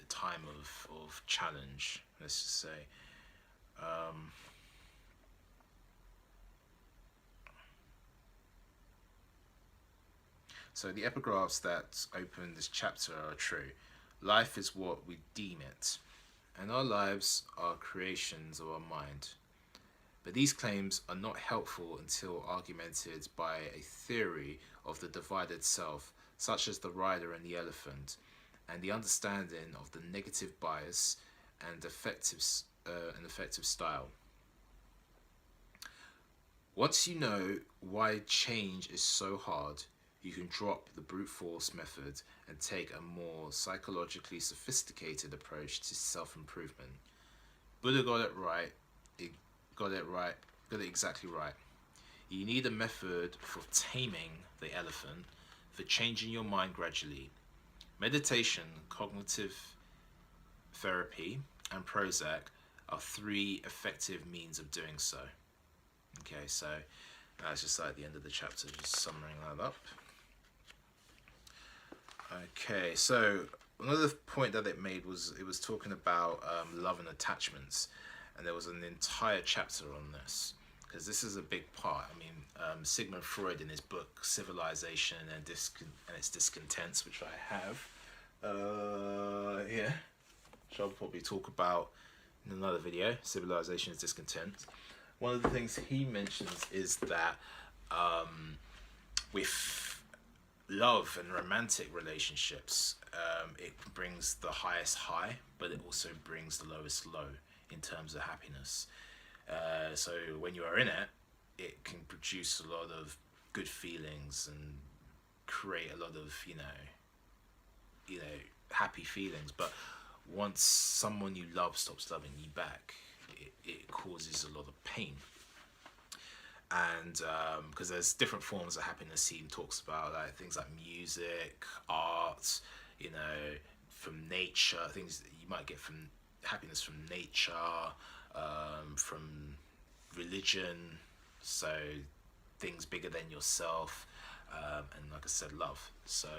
time of challenge, let's just say. So the epigraphs that open this chapter are true. Life is what we deem it, and our lives are creations of our mind. But these claims are not helpful until augmented by a theory of the divided self, such as the rider and the elephant, and the understanding of the negative bias and effective style. Once you know why change is so hard, you can drop the brute force method and take a more psychologically sophisticated approach to self-improvement. Buddha got it right. It got it right. Got it exactly right. You need a method for taming the elephant, for changing your mind gradually. Meditation, cognitive therapy, and Prozac are 3 effective means of doing so. Okay, so that's just at the end of the chapter, just summarizing that up. Okay, so another point that it made was it was talking about love and attachments, and there was an entire chapter on this because this is a big part. I mean, Sigmund Freud in his book Civilization and its Discontents, which I have here, which I'll probably talk about in another video. Civilization and Discontent. One of the things he mentions is that with love and romantic relationships, it brings the highest high, but it also brings the lowest low in terms of happiness. So when you are in it, it can produce a lot of good feelings and create a lot of happy feelings. But once someone you love stops loving you back, it causes a lot of pain. And because there's different forms of happiness he talks about, like things like music, art, from nature, things that you might get from happiness from nature, from religion, so things bigger than yourself, and like I said, love. So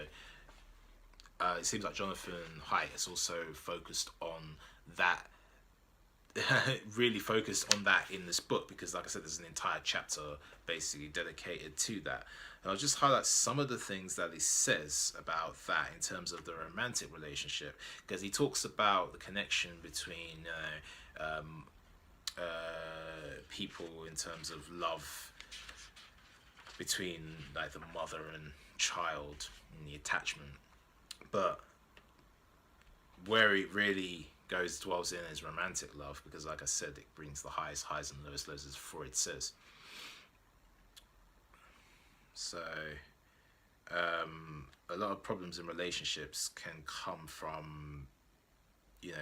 it seems like Jonathan Haidt is also focused on that, really focused on that in this book, because like I said, there's an entire chapter basically dedicated to that. And I'll just highlight some of the things that he says about that in terms of the romantic relationship, because he talks about the connection between people in terms of love between like the mother and child and the attachment, but where it really dwells in is romantic love, because like I said, it brings the highest highs and lowest lows, as Freud says. So a lot of problems in relationships can come from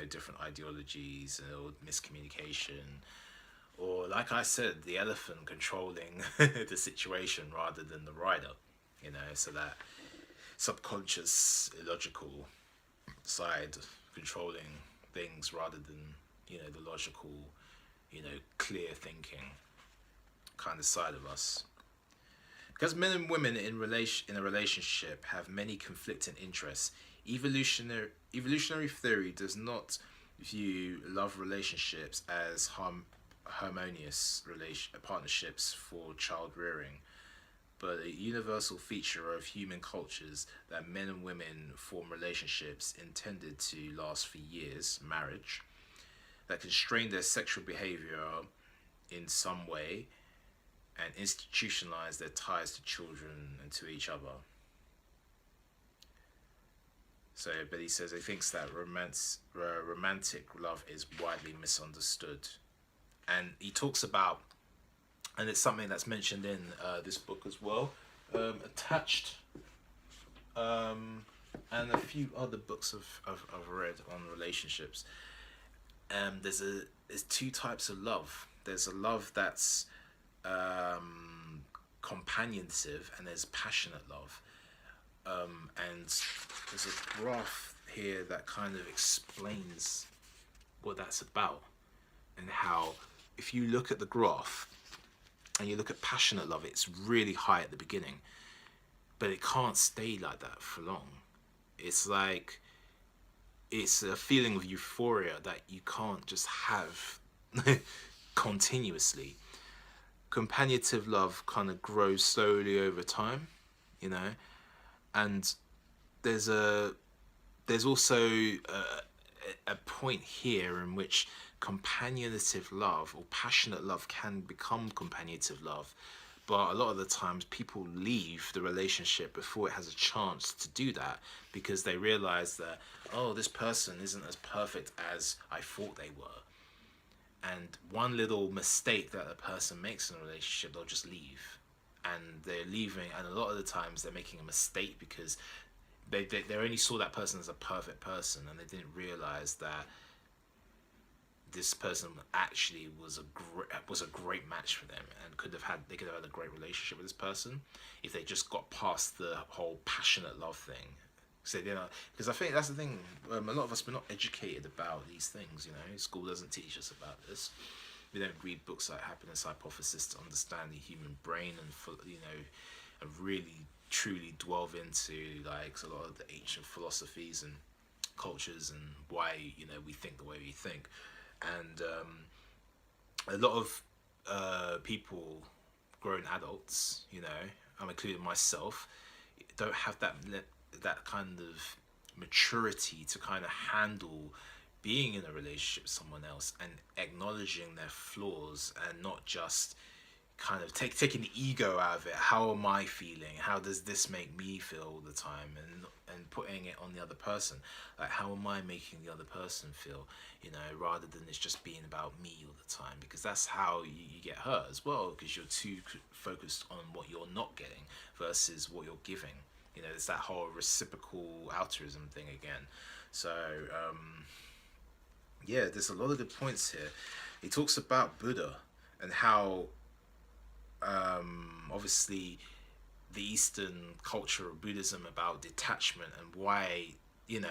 different ideologies or miscommunication, or like I said, the elephant controlling the situation rather than the rider, so that subconscious illogical side controlling things rather than the logical clear thinking kind of side of us. Because men and women in a relationship have many conflicting interests, evolutionary theory does not view love relationships as harmonious partnerships for child rearing, but a universal feature of human cultures that men and women form relationships intended to last for years, marriage, that constrain their sexual behavior in some way and institutionalize their ties to children and to each other. So, but he says he thinks that romantic love is widely misunderstood. And he talks about, and it's something that's mentioned in this book as well, Attached, and a few other books I've read on relationships. There's 2 types of love. There's a love that's companionative, and there's passionate love. And there's a graph here that kind of explains what that's about, and how if you look at the graph and you look at passionate love, it's really high at the beginning, but it can't stay like that for long. It's like, it's a feeling of euphoria that you can't just have continuously. Companionative love kind of grows slowly over time, and there's also a point here in which companionative love or passionate love can become companionative love, but a lot of the times people leave the relationship before it has a chance to do that, because they realize that, oh, this person isn't as perfect as I thought they were, and one little mistake that a person makes in a relationship, they'll just leave. And they're leaving, and a lot of the times they're making a mistake because they only saw that person as a perfect person, and they didn't realize that this person actually was a great match for them, and they could have had a great relationship with this person if they just got past the whole passionate love thing. So because I think that's the thing. A lot of us, we're not educated about these things. School doesn't teach us about this. We don't read books like Happiness Hypothesis to understand the human brain and really truly delve into like a lot of the ancient philosophies and cultures and why we think the way we think. And a lot of people, grown adults, I'm including myself, don't have that kind of maturity to kind of handle being in a relationship with someone else and acknowledging their flaws, and not just kind of taking the ego out of it. How am I feeling? How does this make me feel all the time? And putting it on the other person. Like, how am I making the other person feel? Rather than it's just being about me all the time, because that's how you get hurt as well, because you're too focused on what you're not getting versus what you're giving. It's that whole reciprocal altruism thing again. So there's a lot of good points here. He talks about Buddha and how obviously the Eastern culture of Buddhism about detachment, and why in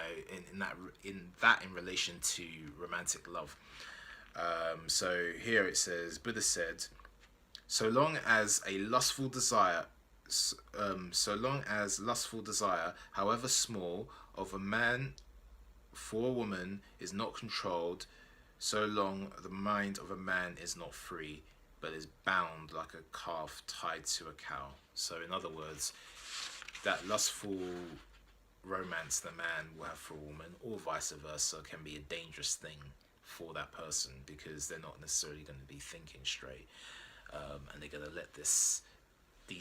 relation to romantic love. So here it says, Buddha said, so long as lustful desire, however small, of a man for a woman is not controlled, so long the mind of a man is not free, but is bound like a calf tied to a cow. So in other words, that lustful romance the man will have for a woman, or vice versa, can be a dangerous thing for that person, because they're not necessarily going to be thinking straight, and they're going to let these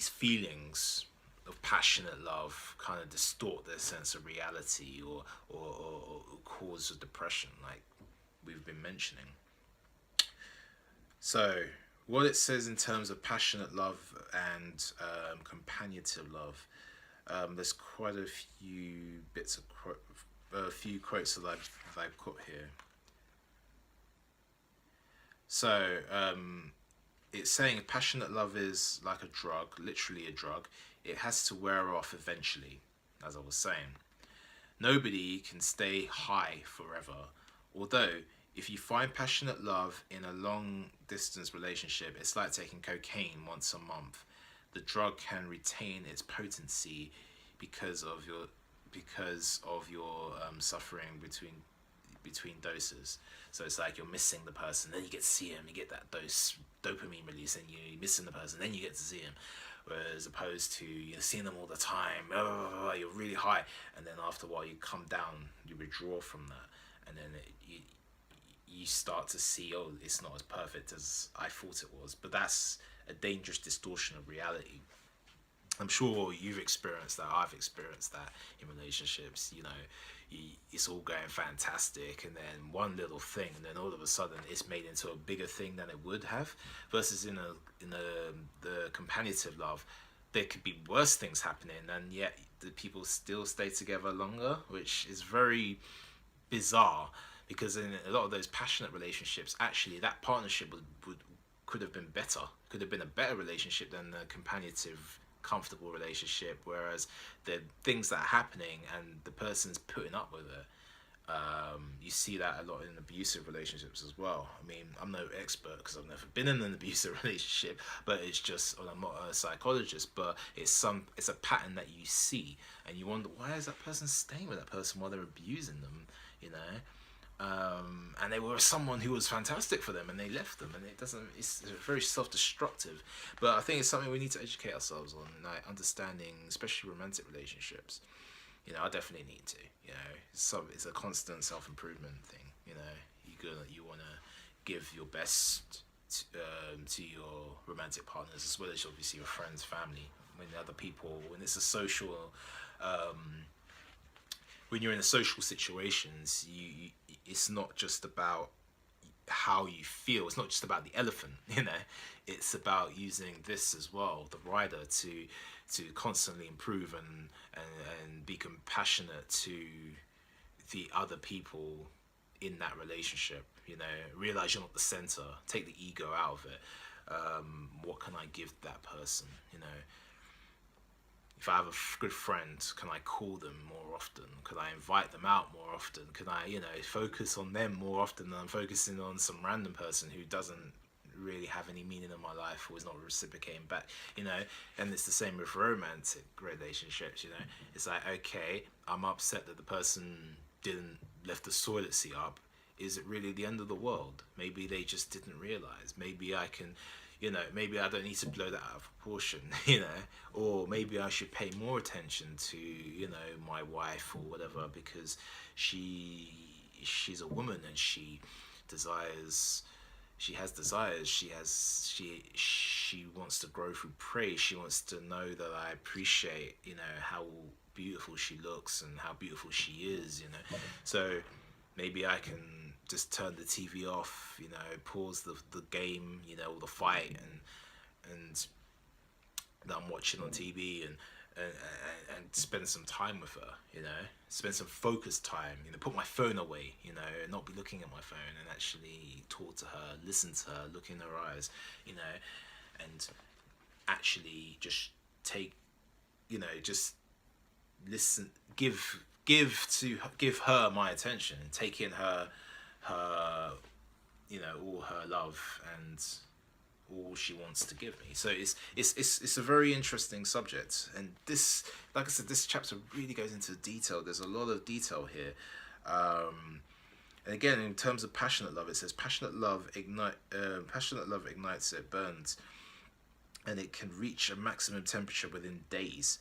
feelings of passionate love kind of distort their sense of reality, or cause a depression, like we've been mentioning. So what it says in terms of passionate love and companionative love, there's quite a few bits of a few quotes that I've put here. So it's saying passionate love is like a drug, literally a drug. It has to wear off eventually, as I was saying. Nobody can stay high forever, although if you find passionate love in a long-distance relationship, it's like taking cocaine once a month. The drug can retain its potency because of your suffering between doses. So it's like you're missing the person, then you get to see him, you get that dopamine release, and you're missing the person, then you get to see him. Whereas opposed to you're seeing them all the time, you're really high, and then after a while you come down, you withdraw from that, and then you start to see, it's not as perfect as I thought it was. But that's a dangerous distortion of reality. I'm sure you've experienced that. I've experienced that in relationships. It's all going fantastic, and then one little thing, and then all of a sudden it's made into a bigger thing than it would have. Versus in the companionative love, there could be worse things happening, and yet the people still stay together longer, which is very bizarre. Because in a lot of those passionate relationships, actually that partnership could have been better. Could have been a better relationship than the companionative, comfortable relationship. Whereas the things that are happening and the person's putting up with it, you see that a lot in abusive relationships as well. I mean, I'm no expert because I've never been in an abusive relationship, but it's just, I'm not a psychologist, but it's a pattern that you see, and you wonder, why is that person staying with that person while they're abusing them, and they were someone who was fantastic for them, and they left them, and it's very self-destructive. But I think it's something we need to educate ourselves on, like understanding, especially romantic relationships. I definitely need to. It's a constant self-improvement thing. You want to give your best to your romantic partners, as well as obviously your friends, family, when other people, when it's a social. When you're in a social situations, it's not just about how you feel. It's not just about the elephant, you know. It's about using this as well, the rider, to constantly improve and be compassionate to the other people in that relationship. You know, realize you're not the center. Take the ego out of it. What can I give that person? You know, if I have a good friend, can I call them more often? Could I invite them out more often? Could I, you know, focus on them more often than I'm focusing on some random person who doesn't really have any meaning in my life or is not reciprocating back, you know? And it's the same with romantic relationships, you know? It's like, okay, I'm upset that the person didn't left the toilet seat up. Is it really the end of the world? Maybe they just didn't realize. Maybe I can, you know, maybe I don't need to blow that out of proportion, you know, or maybe I should pay more attention to, you know, my wife or whatever, because she's a woman and she desires, she has desires, she wants to grow through praise. She wants to know that I appreciate, you know, how beautiful she looks and how beautiful she is, you know. So maybe I can just turn the TV off, you know, pause the game, you know, or the fight and that I'm watching on TV and spend some time with her, you know, spend some focused time, you know, put my phone away, you know, and not be looking at my phone and actually talk to her, listen to her, look in her eyes, you know, and actually just take, you know, just listen, give her my attention and take in her, you know, all her love and all she wants to give me. So it's a very interesting subject, and this, like I said, this chapter really goes into detail. There's a lot of detail here, and again, in terms of passionate love, it says passionate love ignites, it burns, and it can reach a maximum temperature within days.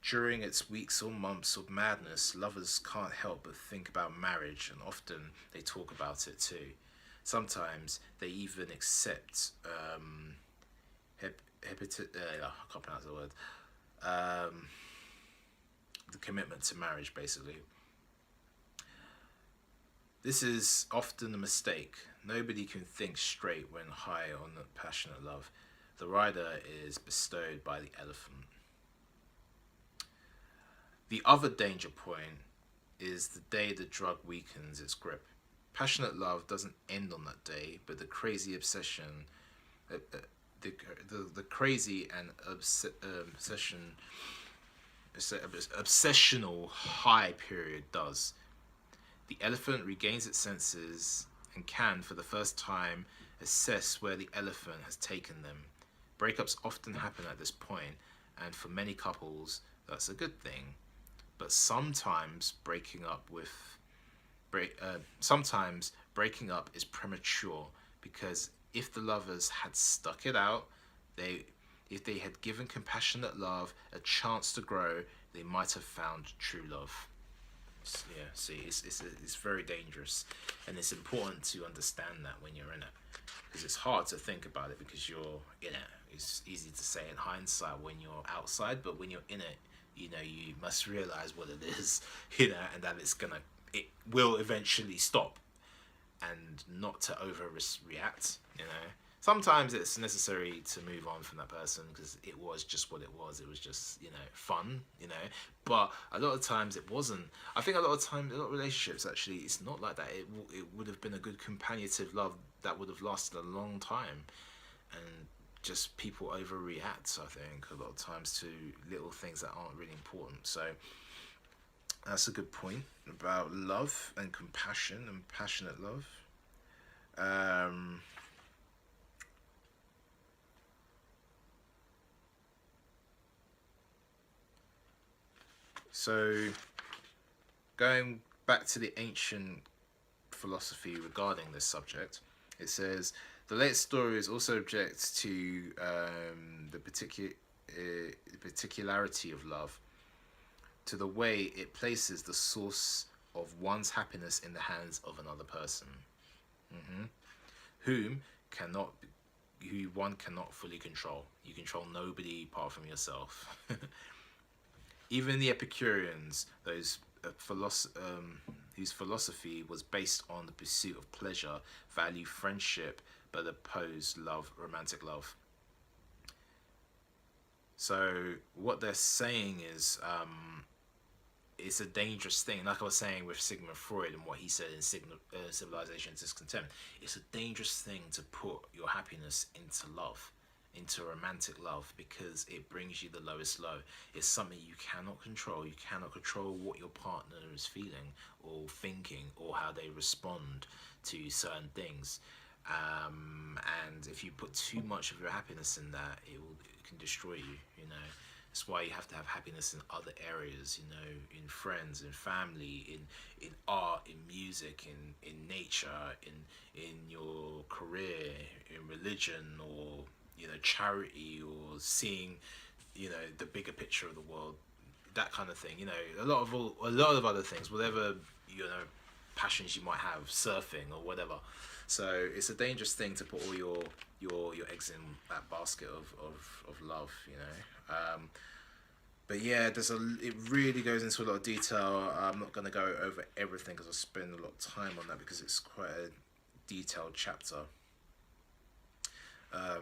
During its weeks or months of madness, lovers can't help but think about marriage, and often they talk about it too. Sometimes they even accept I can't pronounce the word, the commitment to marriage, basically. This is often a mistake. Nobody can think straight when high on the passionate love. The rider is bestowed by the elephant. The other danger point is the day the drug weakens its grip. Passionate love doesn't end on that day, but the crazy obsession, the crazy and obsessional high period does. The elephant regains its senses and can, for the first time, assess where the elephant has taken them. Breakups often happen at this point, and for many couples, that's a good thing. But sometimes breaking up is premature, because if the lovers had stuck it out, if they had given compassionate love a chance to grow, they might have found true love. Yeah, see, it's very dangerous, and it's important to understand that when you're in it, because it's hard to think about it because you're in it. It's easy to say in hindsight when you're outside, but when you're in it, you know, you must realize what it is, you know, and that it will eventually stop, and not to overreact, you know. Sometimes it's necessary to move on from that person because it was just what it was. It was just, you know, fun, you know. But a lot of times it wasn't. I think a lot of relationships, actually, it's not like that. It would have been a good companionative love that would have lasted a long time. And just people overreact, I think, a lot of times to little things that aren't really important. So that's a good point about love and compassion and passionate love. So going back to the ancient philosophy regarding this subject, it says the late stories also object to the particularity of love, to the way it places the source of one's happiness in the hands of another person, who one cannot fully control. You control nobody apart from yourself. Even the Epicureans, those whose philosophy was based on the pursuit of pleasure, value friendship, but opposed love, romantic love. So what they're saying is, it's a dangerous thing. Like I was saying with Sigmund Freud and what he said in Civilization and Discontent, it's a dangerous thing to put your happiness into love, into romantic love, because it brings you the lowest low. It's something you cannot control. You cannot control what your partner is feeling or thinking or how they respond to certain things. And if you put too much of your happiness in that, it can destroy you, you know. That's why you have to have happiness in other areas, you know, in friends, in family, in art, in music, in nature, in your career, in religion, or, you know, charity, or seeing, you know, the bigger picture of the world, that kind of thing. You know, a lot of other things, whatever, you know, passions you might have, surfing or whatever. So it's a dangerous thing to put all your eggs in that basket of love, you know. But yeah, it really goes into a lot of detail. I'm not going to go over everything because I'll spend a lot of time on that because it's quite a detailed chapter.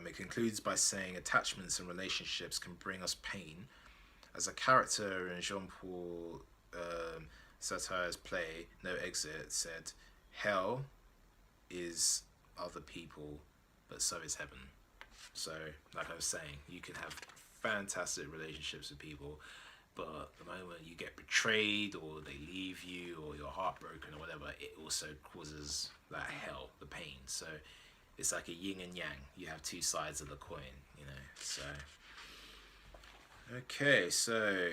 It concludes by saying attachments and relationships can bring us pain. As a character in Jean-Paul Sartre's play No Exit said, hell is other people, but so is heaven. So, like I was saying, you can have fantastic relationships with people, but the moment you get betrayed or they leave you or you're heartbroken or whatever, it also causes that hell, the pain. So it's like a yin and yang. You have two sides of the coin, you know. So okay, so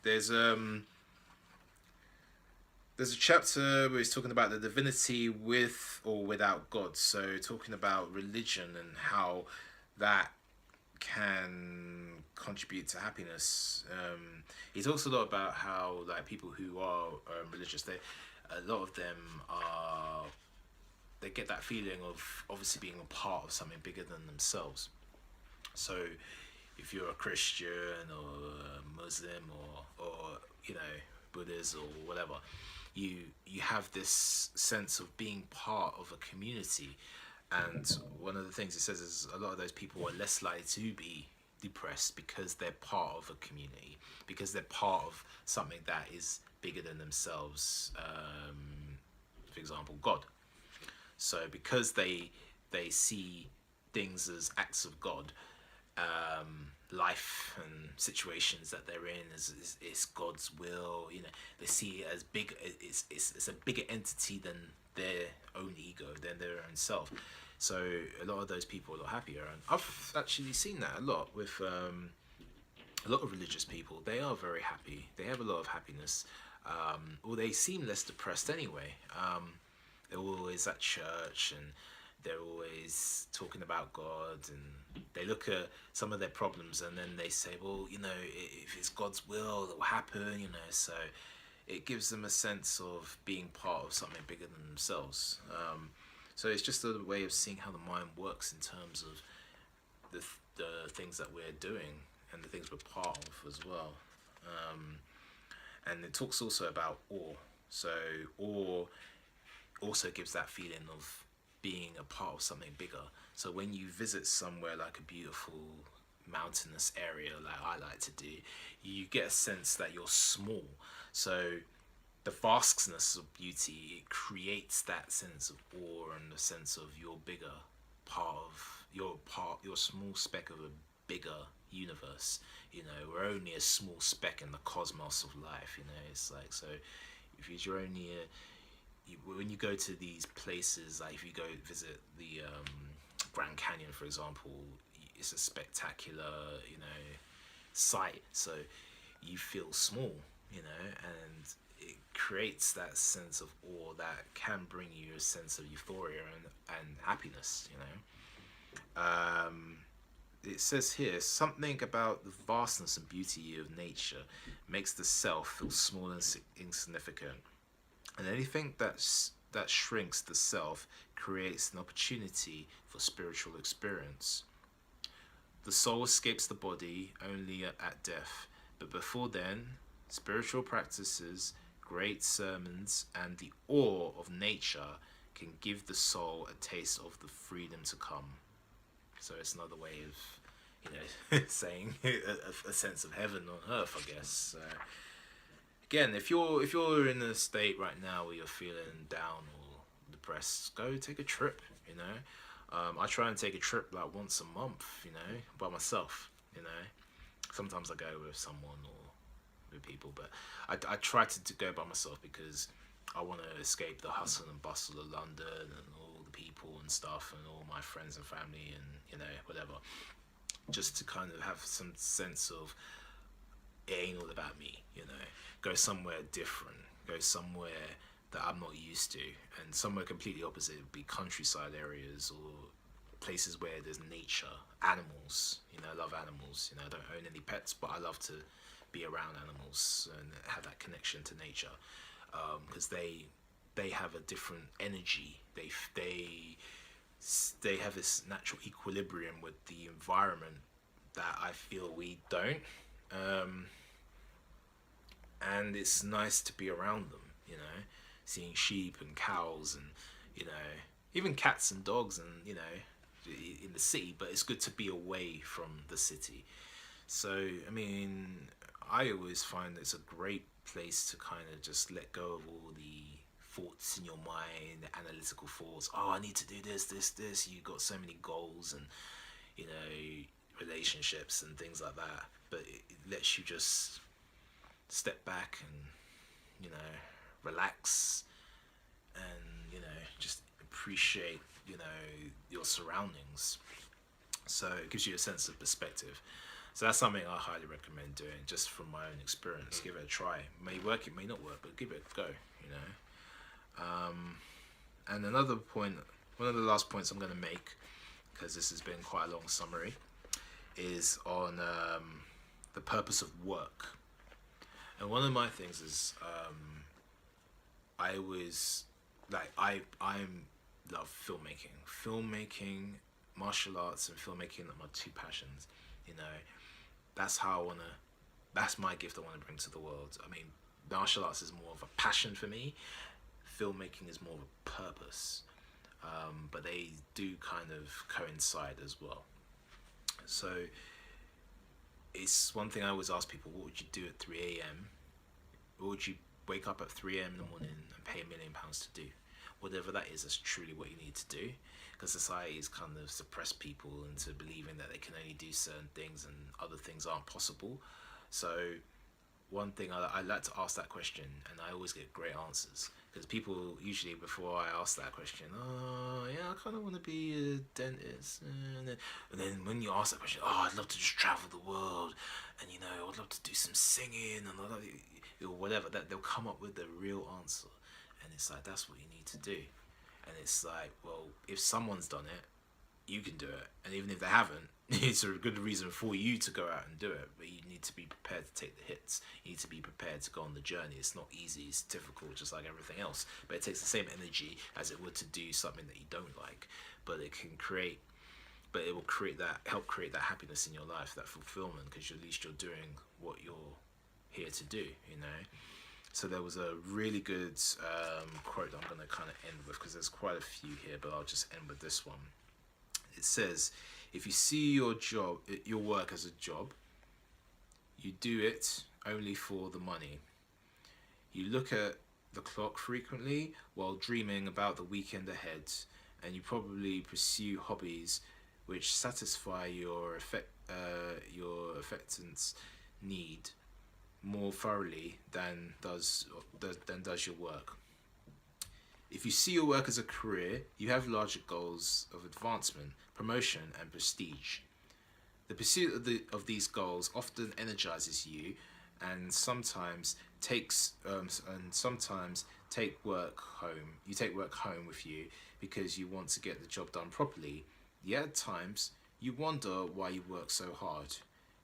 there's a chapter where he's talking about the divinity with or without God. So talking about religion and how that can contribute to happiness. He talks a lot about how, like, people who are religious, a lot of them they get that feeling of obviously being a part of something bigger than themselves. So if you're a Christian or a Muslim or you know, Buddhist or whatever, you have this sense of being part of a community. And one of the things it says is a lot of those people are less likely to be depressed because they're part of a community, because they're part of something that is bigger than themselves. For example, God. So because they see things as acts of God, life and situations that they're in is God's will. You know, they see it as big. It's a bigger entity than their own ego, than their own self. So a lot of those people are a lot happier, and I've actually seen that a lot with a lot of religious people. They are very happy. They have a lot of happiness, or they seem less depressed anyway. They're always at church and they're always talking about God, and they look at some of their problems and then they say, well, you know, if it's God's will, it will happen, you know. So it gives them a sense of being part of something bigger than themselves. So it's just a way of seeing how the mind works in terms of the things that we're doing and the things we're part of as well. And it talks also about awe. So awe also gives that feeling of being a part of something bigger. So when you visit somewhere like a beautiful mountainous area, like I like to do, you get a sense that you're small. So the vastness of beauty, it creates that sense of awe and the sense of you're bigger part of your small speck of a bigger universe. You know, we're only a small speck in the cosmos of life. You know, it's like, so if you're only when you go to these places, like if you go visit the Grand Canyon, for example, it's a spectacular, you know, sight. So you feel small, you know, and it creates that sense of awe that can bring you a sense of euphoria and happiness, you know. It says here, something about the vastness and beauty of nature makes the self feel small and insignificant. And anything that shrinks the self creates an opportunity for spiritual experience. The soul escapes the body only at death, but before then, spiritual practices great sermons and the awe of nature can give the soul a taste of the freedom to come. So it's another way of, saying a sense of heaven on earth, I guess. Again, if you're in a state right now where you're feeling down or depressed, go take a trip. I try and take a trip like once a month, by myself. Sometimes I go with someone or with people, but I try to go by myself because I want to escape the hustle and bustle of London and all the people and stuff and all my friends and family and whatever, just to kind of have some sense of it ain't all about me. Go somewhere different, go somewhere that I'm not used to, and somewhere completely opposite would be countryside areas or places where there's nature, animals. I love animals. I don't own any pets, but I love to be around animals and have that connection to nature, because they have a different energy. They have this natural equilibrium with the environment that I feel we don't, and it's nice to be around them. Seeing sheep and cows and even cats and dogs and in the city, but it's good to be away from the city. So I always find it's a great place to kind of just let go of all the thoughts in your mind, the analytical thoughts. Oh, I need to do this. You got so many goals and relationships and things like that, but it lets you just step back and relax and just appreciate your surroundings. So it gives you a sense of perspective. So that's something I highly recommend doing, just from my own experience. Give it a try. It may work, it may not work, but give it a go. And another point, one of the last points I'm going to make, because this has been quite a long summary, is on the purpose of work. And one of my things is I always I love filmmaking, martial arts, and filmmaking are my two passions. That's that's my gift I want to bring to the world. Martial arts is more of a passion for me. Filmmaking is more of a purpose, but they do kind of coincide as well. So it's one thing I always ask people: what would you do at 3 a.m? What would you wake up at 3 a.m. in the morning and pay £1 million to do? Whatever that is, that's truly what you need to do, because society has kind of suppressed people into believing that they can only do certain things and other things aren't possible. So one thing I like to ask that question, and I always get great answers, because people usually, before I ask that question, oh yeah, I kind of want to be a dentist, and then when you ask that question, oh, I'd love to just travel the world, and I'd love to do some singing and or whatever, that they'll come up with the real answer. And it's like, that's what you need to do. And it's like, well, if someone's done it, you can do it. And even if they haven't, it's a good reason for you to go out and do it. But you need to be prepared to take the hits. You need to be prepared to go on the journey. It's not easy, it's difficult, just like everything else. But it takes the same energy as it would to do something that you don't like. But it will help create that happiness in your life, that fulfillment, because at least you're doing what you're here to do. So there was a really good quote I'm going to kind of end with, because there's quite a few here, but I'll just end with this one. It says, if you see your work as a job, you do it only for the money. You look at the clock frequently while dreaming about the weekend ahead, and you probably pursue hobbies which satisfy your affectance need more thoroughly than does your work. If you see your work as a career, you have larger goals of advancement, promotion, and prestige. The pursuit of these goals often energizes you, and sometimes take work home with you because you want to get the job done properly. Yet at times you wonder why you work so hard.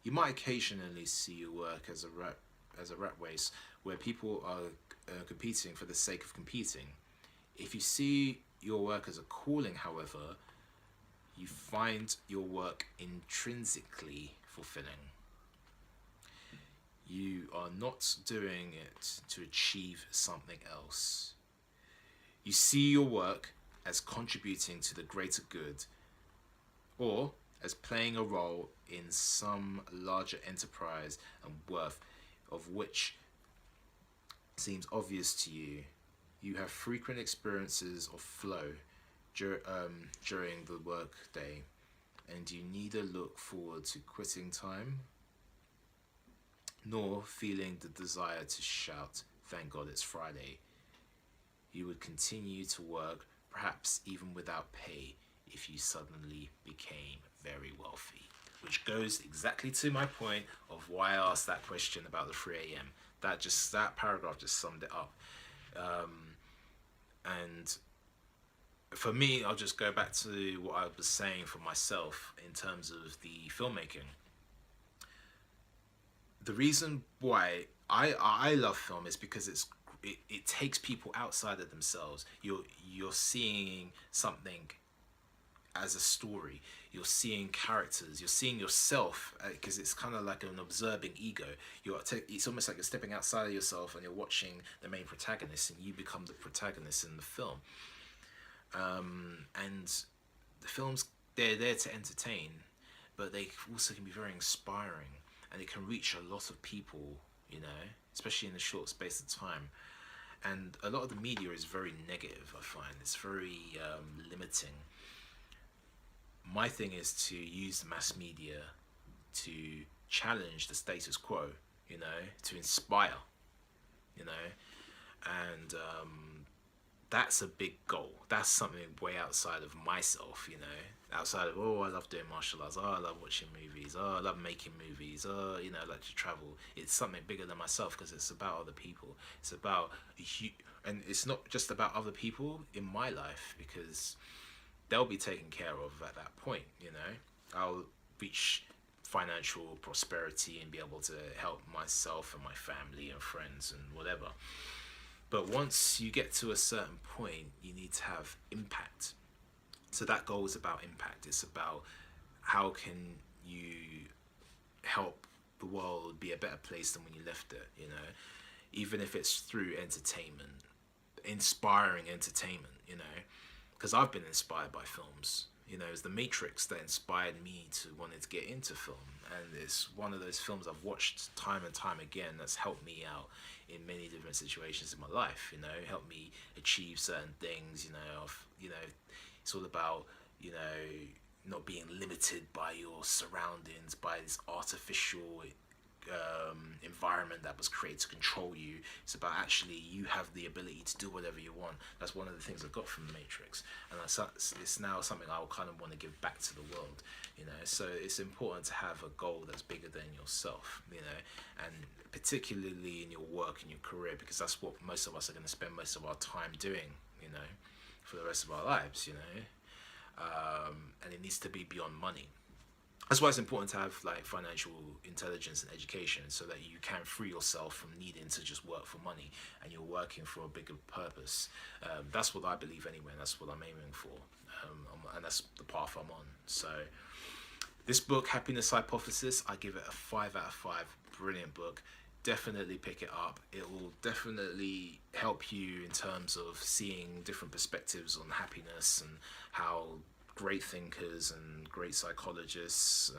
You might occasionally see your work as a rat race where people are competing for the sake of competing. If you see your work as a calling, however, you find your work intrinsically fulfilling. You are not doing it to achieve something else. You see your work as contributing to the greater good, or as playing a role in some larger enterprise and worth of which seems obvious to you. You have frequent experiences of flow during the work day, and you neither look forward to quitting time nor feeling the desire to shout, "Thank God it's Friday." You would continue to work, perhaps even without pay, if you suddenly became very wealthy. Which goes exactly to my point of why I asked that question about the 3 a.m. That paragraph just summed it up. And for me, I'll just go back to what I was saying for myself in terms of the filmmaking. The reason why I love film is because it takes people outside of themselves. You're seeing something as a story. You're seeing characters. You're seeing yourself, because it's kind of like an observing ego. It's almost like you're stepping outside of yourself and you're watching the main protagonist, and you become the protagonist in the film. And the films, they're there to entertain, but they also can be very inspiring, and it can reach a lot of people, especially in a short space of time. And a lot of the media is very negative, I find. It's very limiting. My thing is to use the mass media to challenge the status quo, to inspire, and that's a big goal. That's something way outside of myself, outside of, I love doing martial arts, I love watching movies, I love making movies, I like to travel. It's something bigger than myself, because it's about other people. It's about and it's not just about other people in my life, because they'll be taken care of at that point. I'll reach financial prosperity and be able to help myself and my family and friends and whatever. But once you get to a certain point, you need to have impact. So that goal is about impact. It's about how can you help the world be a better place than when you left it, even if it's through entertainment, inspiring entertainment, because I've been inspired by films. It was The Matrix that inspired me to wanting to get into film, and it's one of those films I've watched time and time again that's helped me out in many different situations in my life. Helped me achieve certain things. It's all about not being limited by your surroundings, by this artificial environment that was created to control you. It's about actually you have the ability to do whatever you want. That's one of the things I got from The Matrix, and it's now something I kind of want to give back to the world. So it's important to have a goal that's bigger than yourself, and particularly in your work and your career, because that's what most of us are going to spend most of our time doing, for the rest of our lives, and it needs to be beyond money. That's why it's important to have financial intelligence and education, so that you can free yourself from needing to just work for money, and you're working for a bigger purpose. That's what I believe anyway, and that's what I'm aiming for, and that's the path I'm on. So this book, Happiness Hypothesis, I give it a 5 out of 5. Brilliant book. Definitely pick it up. It will definitely help you in terms of seeing different perspectives on happiness, and how great thinkers and great psychologists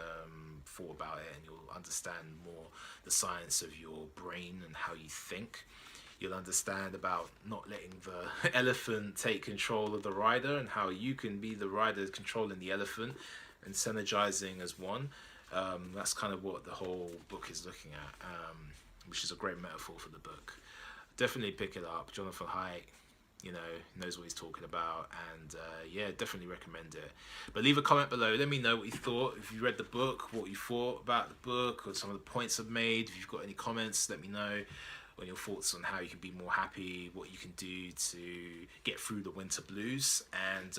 thought about it, and you'll understand more the science of your brain and how you think. You'll understand about not letting the elephant take control of the rider, and how you can be the rider controlling the elephant and synergizing as one. That's kind of what the whole book is looking at, which is a great metaphor for the book. Definitely pick it up. Jonathan Haidt, knows what he's talking about, and definitely recommend it. But leave a comment below. Let me know what you thought. If you read the book, what you thought about the book, or some of the points I've made. If you've got any comments, let me know on your thoughts on how you can be more happy, what you can do to get through the winter blues. And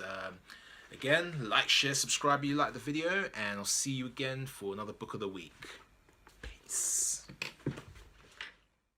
again, like, share, subscribe if you like the video, and I'll see you again for another book of the week. Peace.